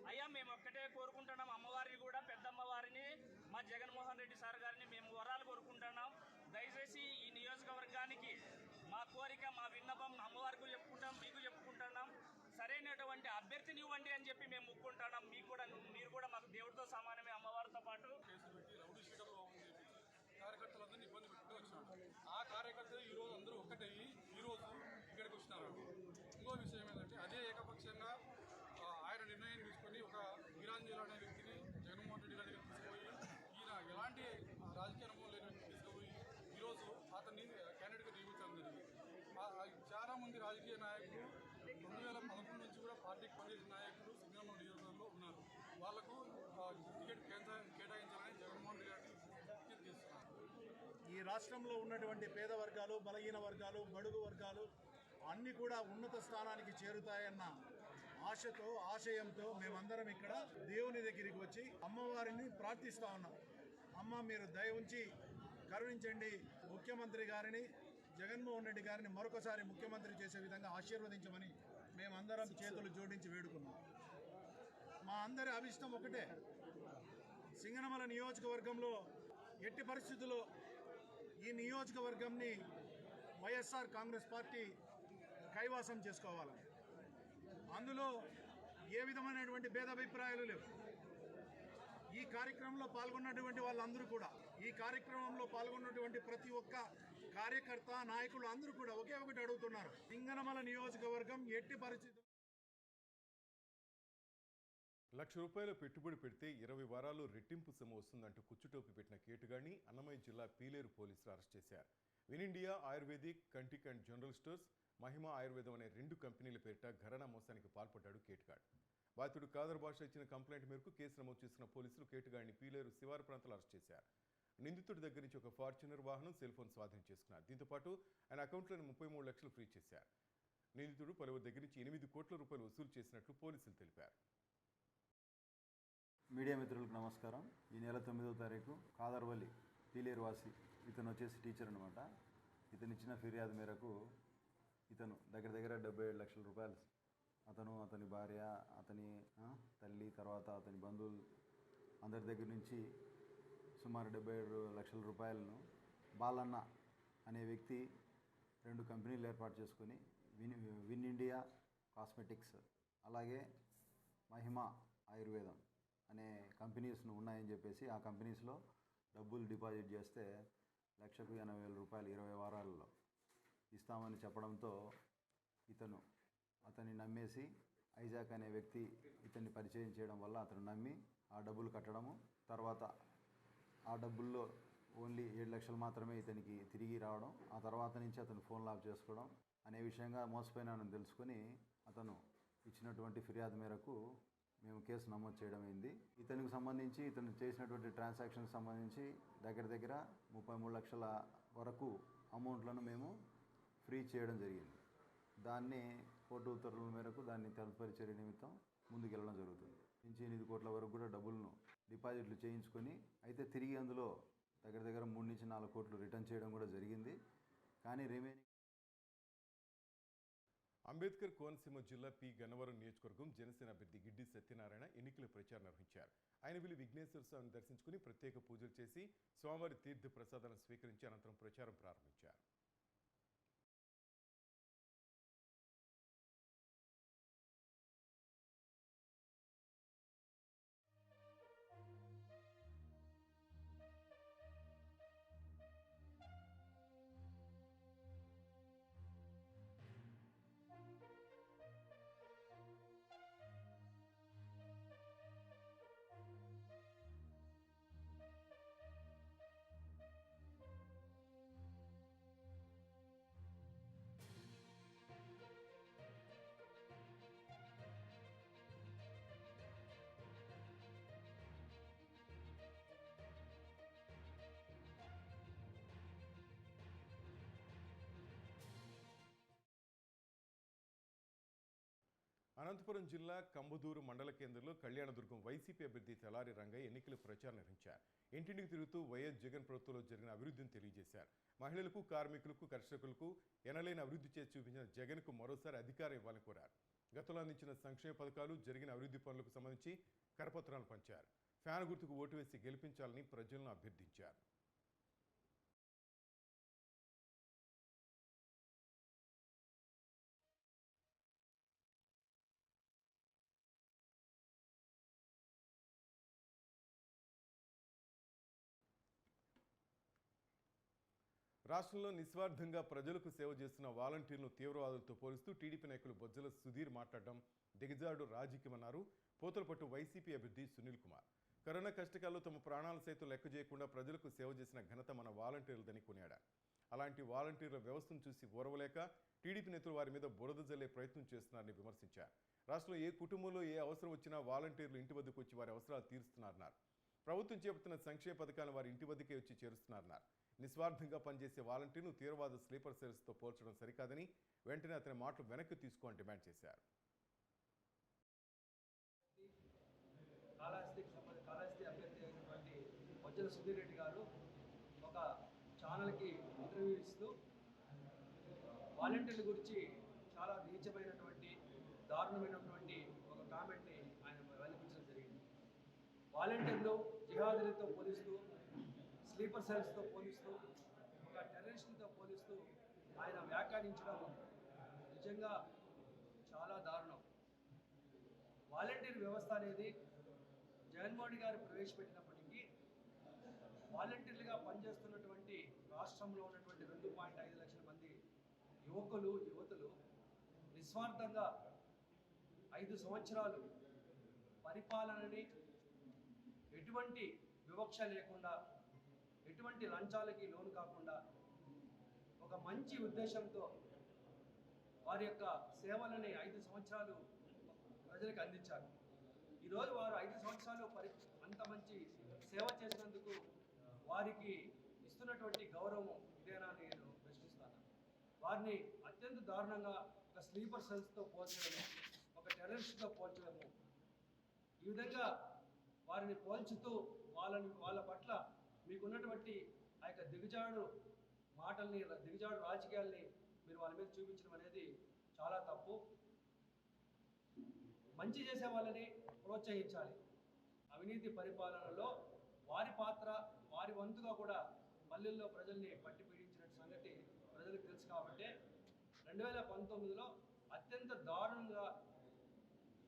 అయ్యా మేము ఒక్కటే కోరుకుంటున్నాం, అమ్మవారిని కూడా పెద్దమ్మవారిని మా జగన్మోహన్ రెడ్డి సార్ గారిని మేము వరాలు కోరుకుంటున్నాం. దయచేసి ఈ నియోజకవర్గానికి మా కోరిక, మా విన్నపం అమ్మవారికి చెప్పుకుంటాం, మీకు చెప్పుకుంటున్నాం, సరైనటువంటి అభ్యర్థిని ఇవ్వండి అని చెప్పి మేము మొక్కుంటున్నాం. మీరు కూడా మాకు దేవుడితో సమానమే, అమ్మవారితో పాటు. కార్యకర్తలందరినీ ఇబ్బంది పెట్టుకుంటూ వచ్చినాడు. ఆ కార్యకర్తలు ఈరోజు అందరూ ఒక్కటయ్యి ఈరోజు ఇక్కడికి వచ్చినారు. ఇంకో విషయం ఏంటంటే అదే ఏకపక్షంగా ఆయన నిర్ణయం తీసుకొని ఒక వీరాంజలి అనే వ్యక్తిని జగన్మోహన్ రెడ్డి గారి దగ్గర తీసుకుపోయి ఈయన ఎలాంటి రాజకీయ అనుభవం లేని వ్యక్తిని తీసుకుపోయి ఈరోజు అతన్ని క్యాండిడేట్గా నియమించడం జరిగింది. చాలామంది రాజకీయ నాయకులు 2011 నుంచి కూడా పార్టీకి పనిచేసిన నాయకులు సింగనమల నియోజకవర్గంలో ఉన్నారు. వాళ్లకు టికెట్ కేటాయించాలని జగన్మోహన్ రెడ్డి గారిని విజ్ఞప్తి చేస్తున్నారు. ఈ రాష్ట్రంలో ఉన్నటువంటి పేద వర్గాలు, బలహీన వర్గాలు, బడుగు వర్గాలు అన్నీ కూడా ఉన్నత స్థానానికి చేరుతాయన్న ఆశతో, ఆశయంతో మేమందరం ఇక్కడ దేవుని దగ్గరికి వచ్చి అమ్మవారిని ప్రార్థిస్తూ ఉన్నాం. అమ్మ మీరు దయ ఉంచి కరుణించండి, ముఖ్యమంత్రి గారిని జగన్మోహన్ రెడ్డి గారిని మరొకసారి ముఖ్యమంత్రి చేసే విధంగా ఆశీర్వదించమని మేమందరం చేతులు జోడించి వేడుకున్నాం. మా అందరి అభిష్టం ఒకటే, సింగనమల నియోజకవర్గంలో ఎట్టి పరిస్థితుల్లో ఈ నియోజకవర్గంని వైఎస్ఆర్ కాంగ్రెస్ పార్టీ కైవాసం చేసుకోవాలని, అందులో ఏ విధమైనటువంటి భేదాభిప్రాయాలు లేవు. ఈ కార్యక్రమంలో పాల్గొన్నటువంటి వాళ్ళందరూ కూడా, ఈ కార్యక్రమంలో పాల్గొన్నటువంటి ప్రతి ఒక్క కార్యకర్త, నాయకులు అందరూ కూడా ఒకే ఒకటి అడుగుతున్నారు, సింగనమల నియోజకవర్గం ఎట్టి పరిస్థితుల్లో ₹1,00,000 పెట్టుబడి పెడితే 20 వారాల్లో రెట్టింపు సొమ్ము వస్తుందంటూ కుచ్చుటోపి పెట్టిన కేటుగాడిని అన్నమయ్య జిల్లా పీలేరు పోలీసులు అరెస్ట్ చేశారు. వినిండియా ఆయుర్వేదిక్, కంటిక్ అండ్ జనరల్ స్టోర్స్, మహిమా ఆయుర్వేదం అనే 2 కంపెనీల పేరిట ఘరానా మోసానికి పాల్పడ్డాడు కేటుగాడు. బాధితుడు కాదర్ భాష ఇచ్చిన కంప్లైంట్ మేరకు కేసు నమోదు చేసిన పోలీసులు కేటుగాడిని పీలేరు శివారు ప్రాంతాలు అరెస్ట్ చేశారు. నిందితుడి దగ్గర నుంచి ఒక ఫార్చునర్ వాహనం, సెల్ ఫోన్ స్వాధీనం చేసుకున్నారు. దీంతో పాటు ఆయన అకౌంట్లోని 33 లక్షలు ఫ్రీ చేశారు. నిందితుడు పలువురి దగ్గర నుంచి ₹8 కోట్ల వసూలు చేసినట్లు పోలీసులు తెలిపారు. మీడియా మిత్రులకు నమస్కారం. ఈ నెల 9వ తారీఖు కాదర్వల్లి పీలేరు వాసి ఇతను వచ్చేసి టీచర్ అనమాట. ఇతను ఇచ్చిన ఫిర్యాదు మేరకు ఇతను దగ్గర 77 లక్షల రూపాయలు అతను, అతని భార్య, అతని తల్లి, తర్వాత అతని బంధువులు అందరి దగ్గర నుంచి సుమారు 77 లక్షల రూపాయలను బాలన్న అనే వ్యక్తి 2 కంపెనీలు ఏర్పాటు చేసుకొని విన్ ఇండియా కాస్మెటిక్స్, అలాగే మహిమా ఆయుర్వేదం అనే కంపెనీస్ను ఉన్నాయని చెప్పేసి ఆ కంపెనీస్లో డబ్బులు డిపాజిట్ చేస్తే ₹1,80,000 20 వారాల్లో ఇస్తామని చెప్పడంతో అతన్ని నమ్మేసి ఐజాక్ అనే వ్యక్తి ఇతన్ని పరిచయం చేయడం వల్ల అతను నమ్మి ఆ డబ్బులు కట్టడము, తర్వాత ఆ డబ్బుల్లో ఓన్లీ 7 లక్షలు మాత్రమే ఇతనికి తిరిగి రావడం, ఆ తర్వాత నుంచి అతను ఫోన్ లాక్ చేసుకోవడం అనే విషయంగా మోసపోయినానని తెలుసుకొని అతను ఇచ్చినటువంటి ఫిర్యాదు మేరకు మేము కేసు నమోదు చేయడం అయింది. ఇతనికి సంబంధించి ఇతను చేసినటువంటి ట్రాన్సాక్షన్కి సంబంధించి దగ్గర 33 లక్షల వరకు అమౌంట్లను మేము ఫ్రీ చేయడం జరిగింది. దాన్ని కోర్టు ఉత్తర్వుల మేరకు దాన్ని తదుపరి చర్య నిమిత్తం ముందుకెళ్ళడం జరుగుతుంది. నుంచి 8 కోట్ల వరకు కూడా డబ్బులను డిపాజిట్లు చేయించుకొని, అయితే తిరిగి అందులో దగ్గర 3 నుంచి 4 కోట్లు రిటర్న్ చేయడం కూడా జరిగింది. కానీ రిమైనింగ్ అంబేద్కర్ కోనసీమ జిల్లా పి గన్నవరం నియోజకవర్గం జనసేన అభ్యర్థి గిడ్డి సత్యనారాయణ ఎన్నికల ప్రచారం నిర్వహించారు. ఆయన వెళ్లి విఘ్నేశ్వర స్వామిని దర్శించుకుని ప్రత్యేక పూజలు చేసి స్వామివారి తీర్థ ప్రసాదాలను స్వీకరించి అనంతరం ప్రచారం ప్రారంభించారు. అనంతపురం జిల్లా కంబదూరు మండల కేంద్రంలో కళ్యాణదుర్గం వైసీపీ అభ్యర్థి తెలారి రంగయ్య ఎన్నికల ప్రచారం నిర్వహించారు. ఇంటింటికి తిరుగుతూ వైఎస్ జగన్ ప్రభుత్వంలో జరిగిన అభివృద్ధిని తెలియజేశారు. మహిళలకు, కార్మికులకు, కర్షకులకు ఎనలేని అభివృద్ధి చేసి చూపించిన జగన్కు మరోసారి అధికారం ఇవ్వాలని కోరారు. గతంలో అందించిన సంక్షేమ పథకాలు, జరిగిన అభివృద్ధి పనులకు సంబంధించి కరపత్రాలు పంచారు. ఫ్యాన్ గుర్తుకు ఓటు వేసి గెలిపించాలని ప్రజలను అభ్యర్థించారు. రాష్ట్రంలో నిస్వార్థంగా ప్రజలకు సేవ చేస్తున్న వాలంటీర్లను తీవ్రవాదులతో పోలుస్తూ టీడీపీ నాయకులు బొజ్జల సుధీర్ మాట్లాడడం దిగజాడు రాజకీయమన్నారు పోతలపట్టు వైసీపీ అభ్యర్థి సునీల్ కుమార్. కరోనా కష్టకాలంలో తమ ప్రాణాలు సైతం లెక్క చేయకుండా ప్రజలకు సేవ చేసిన ఘనత మన వాలంటీర్లదని కొనియాడారు. అలాంటి వాలంటీర్ల వ్యవస్థను చూసి ఓర్వలేక టీడీపీ నేతలు వారి మీద బురద జల్లే ప్రయత్నం చేస్తున్నారని విమర్శించారు. రాష్ట్రంలో ఏ కుటుంబంలో ఏ అవసరం వచ్చినా వాలంటీర్లు ఇంటి వద్దకు వచ్చి వారి అవసరాలు తీరుస్తున్నారన్నారు. ప్రభుత్వం చేపడుతున్న సంక్షేమ పథకాలను వారి ఇంటి వద్దకే వచ్చి చేరుస్తున్నారన్నారు. నిస్వార్థంగా పనిచేసే వాలంటీర్ను తీవ్రవాద స్లీపర్ సెల్స్తో పోల్చడం సరికాదని వెంటనే అతని మాటలు వెనక్కి తీసుకోవాలని డిమాండ్ చేశారు. కాళహస్తి అభ్యర్థి అయినటువంటి బొజ్జల సుధీర్ రెడ్డి గారు ఒక ఛానల్కి ఇంటర్వ్యూ ఇస్తూ వాలంటీర్ల గురించి చాలా నీచమైనటువంటి దారుణమైనటువంటి ఒక కామెంట్ని ఆయన వెలిపించడం జరిగింది. వాలంటీర్లు జిహాదులతో పోలిస్తూ, స్లీపర్ సెల్స్తో పోలిస్తూ, ఒక టెర్రరిస్టులతో పోలిస్తూ ఆయన వ్యాఖ్యానించడం నిజంగా చాలా దారుణం. వాలంటీర్ వ్యవస్థ అనేది జగన్మోహన్ గారు ప్రవేశపెట్టినప్పటికీ వాలంటీర్లుగా పనిచేస్తున్నటువంటి రాష్ట్రంలో ఉన్నటువంటి 2.5 లక్షల మంది యువకులు, యువతులు నిస్వార్థంగా 5 సంవత్సరాలు పరిపాలనని ఎటువంటి వివక్ష లేకుండా, ఎటువంటి లంచాలకి లోను కాకుండా ఒక మంచి ఉద్దేశంతో వారి యొక్క సేవలని 5 సంవత్సరాలు ప్రజలకు అందించారు. ఈరోజు వారు 5 సంవత్సరాలు అంత మంచి సేవ చేసినందుకు వారికి ఇస్తున్నటువంటి గౌరవం ఇదేనా నేను ప్రశ్నిస్తాను. వారిని అత్యంత దారుణంగా ఒక స్లీపర్ సెల్స్తో పోల్చడము, ఒక టెర్రరిస్ట్తో పోల్చడము, ఈ విధంగా వారిని పోల్చుతూ వాళ్ళ పట్ల మీకున్నటువంటి ఆ యొక్క దిగజాడు మాటల్ని, దిగజాడు రాజకీయాల్ని మీరు వాళ్ళ మీద చూపించడం అనేది చాలా తప్పు. మంచి చేసే వాళ్ళని ప్రోత్సహించాలి. అవినీతి పరిపాలనలో వారి పాత్ర, వారి వంతుగా కూడా పల్లెల్లో ప్రజల్ని పట్టి పీడించిన సంగతి ప్రజలకు తెలుసు. కాబట్టి 2019లో అత్యంత దారుణంగా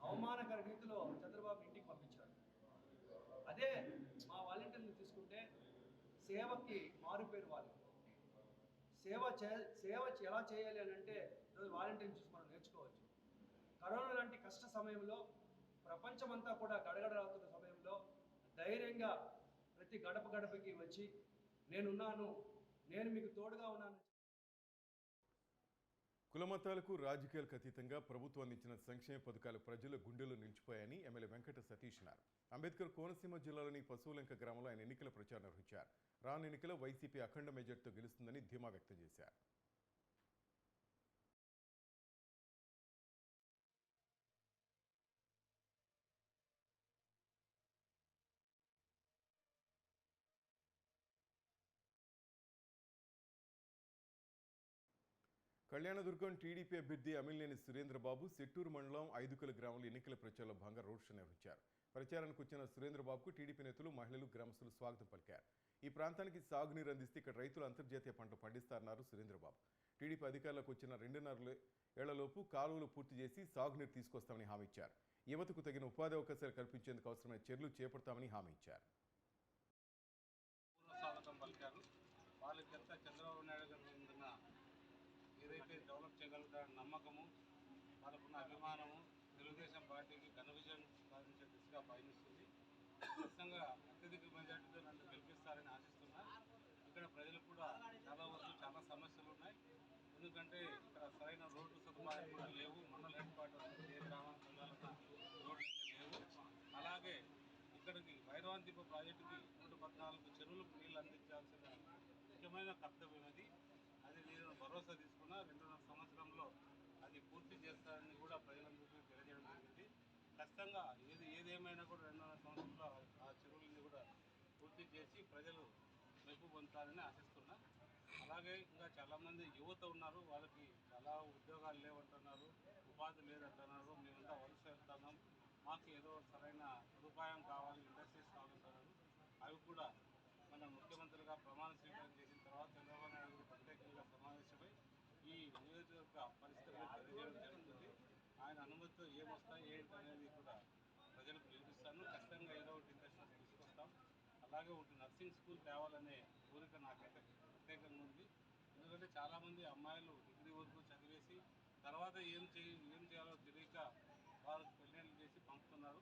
అవమానకర రీతిలో చంద్రబాబు ఇంటికి పంపించారు. అదే మా వాలంటీర్లు తీసుకుంటే సేవకి మారుపేరు వాళ్ళు. సేవ ఎలా చేయాలి అని అంటే ఈరోజు వాలంటీర్ని చూసి మనం నేర్చుకోవచ్చు. కరోనా లాంటి కష్ట సమయంలో ప్రపంచమంతా కూడా గడగడలాడుతున్న సమయంలో ధైర్యంగా ప్రతి గడపకి వచ్చి నేనున్నాను, నేను మీకు తోడుగా ఉన్నాను. కులమతాలకు, రాజకీయాలకు అతీతంగా ప్రభుత్వం అందించిన సంక్షేమ పథకాలు ప్రజల గుండెల్లో నిలిచిపోయాయని ఎమ్మెల్యే వెంకట సతీష్ అన్నారు. అంబేద్కర్ కోనసీమ జిల్లాలోని పశువులంక గ్రామంలో ఆయన ఎన్నికల ప్రచారం నిర్వహించారు. రానున్న ఎన్నికలో వైసీపీ అఖండ మెజార్టీతో గెలుస్తుందని ధీమా వ్యక్తం చేశారు. కళ్యాణదుర్గం టీడీపీ అభ్యర్థి అమిలినేని సురేంద్రబాబు సెట్టూరు మండలం 5 గ్రామంలో ఎన్నికల ప్రచారంలో భాగంగా రోడ్ షో నిర్వహించారు. ప్రచారానికి వచ్చిన సురేంద్రబాబుకు టీడీపీ నేతలు, మహిళలు, గ్రామస్తులు స్వాగతం పలికారు. ఈ ప్రాంతానికి సాగునీరు అందిస్తే ఇక్కడ రైతులు అంతర్జాతీయ పంట పండిస్తారన్నారు సురేంద్రబాబు. టీడీపీ అధికారులకు వచ్చిన 2.5 ఏళ్లలోపు కాలువలు పూర్తి చేసి సాగునీరు తీసుకొస్తామని హామీ ఇచ్చారు. యువతకు తగిన ఉపాధి అవకాశాలు కల్పించేందుకు అవసరమైన చర్యలు చేపడతామని హామీ ఇచ్చారు. చంద్రబాబు నాయుడు గారు ఏదైతే డెవలప్ చేయగలుగుతారన్న నమ్మకము, వాళ్ళకున్న అభిమానము తెలుగుదేశం పార్టీకి ఘన విజయం సాధించే దిశగా పయనిస్తుంది. ఖచ్చితంగా అత్యధిక మెజార్టీతో నన్ను గెలిపిస్తారని ఆశిస్తున్నా. ఇక్కడ ప్రజలకు కూడా చాలా వరకు చాలా సమస్యలు ఉన్నాయి. ఎందుకంటే ఇక్కడ సరైన రోడ్డు సదుపాయాలు కూడా లేవు. మండల హెడ్ క్వార్టర్ ఏ గ్రామానికి వెళ్ళాలన్నా రోడ్లు అయితే లేవు. అలాగే ఇక్కడికి వైరవాంతిప ప్రాజెక్టుకి 114 చెరువులకు నీళ్ళు అందించాల్సిన ముఖ్యమైన కర్తవ్యం అది. నేను భరోసా తీసుకున్నా. 2.5 సంవత్సరంలో అది పూర్తి చేస్తారని కూడా ప్రజలందరికీ తెలియజేయడం జరిగింది. ఖచ్చితంగా ఏదేమైనా కూడా 200 సంవత్సరాలు ఆ చెరువులని కూడా పూర్తి చేసి ప్రజలు మెప్పు పొందుతారని ఆశిస్తున్నా. అలాగే ఇంకా చాలామంది యువత ఉన్నారు, వాళ్ళకి చాలా ఉద్యోగాలు లేవంటున్నారు, ఉపాధి లేదంటున్నారు, మేమంతా వలస వెళ్తున్నాం, మాకు ఏదో సరైన సదుపాయం కావాలి, ఇండస్ట్రీస్ కావాలంటున్నారు. అవి కూడా మన ముఖ్యమంత్రిగా ప్రమాణ స్వీకారం చేసిన తర్వాత చంద్రబాబు నాయుడు గారు ప్రత్యేకంగా సమావేశమై ఈ నియోజకవర్గ పరిస్థితులను తెలియజేయడం జరుగుతుంది. ఆయన అనుమతితో ఏమొస్తాయి ఏంటి అనేది కూడా ప్రజలకు వినిపిస్తాను. ఖచ్చితంగా ఏదో ఒకటి ఇండస్ట్రీస్ తీసుకొస్తాం. అలాగే ఒకటి నర్సింగ్ స్కూల్ తేవాలనే కోరిక నాకైతే ప్రత్యేకంగా ఉంది. ఎందుకంటే చాలామంది అమ్మాయిలు డిగ్రీ వరకు చదివేసి తర్వాత ఏం చేయాలో తెలియక వాళ్ళకి పెళ్ళిళ్ళు చేసి పంపుతున్నారు.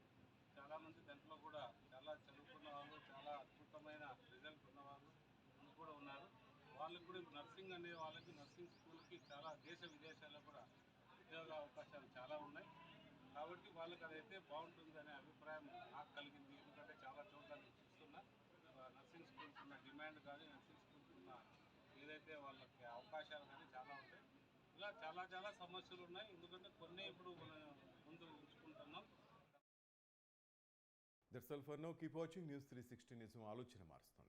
చాలామంది దాంట్లో కూడా చాలా చదువుకున్న వాళ్ళు, చాలా అద్భుతమైన రిజల్ట్ ఉన్నవాళ్ళు కూడా ఉన్నారు. వాళ్ళకి కూడా నర్సింగ్ అనే వాళ్ళకి నర్సింగ్ స్కూల్కి చాలా దేశ విదేశాల్లో కూడా ఉద్యోగ అవకాశాలు చాలా ఉన్నాయి. కాబట్టి వాళ్ళకి అదైతే బాగుంటుంది అనే అభిప్రాయం నాకు కలిగింది. ఎందుకంటే చాలా చోట్ల నేను చూస్తున్నా నర్సింగ్ స్కూల్స్ ఉన్న డిమాండ్ కానీ నర్సింగ్ స్కూల్స్ ఉన్న ఏదైతే వాళ్ళకి అవకాశాలు కానీ చాలా ఉంటాయి. ఇలా చాలా సమస్యలు ఉన్నాయి. ఎందుకంటే కొన్ని ఇప్పుడు మనం ముందు ఉంచుకుంటున్నాం. That's all for now. Keep watching news 360. నిజం ఆలోచన మారుస్తుంది.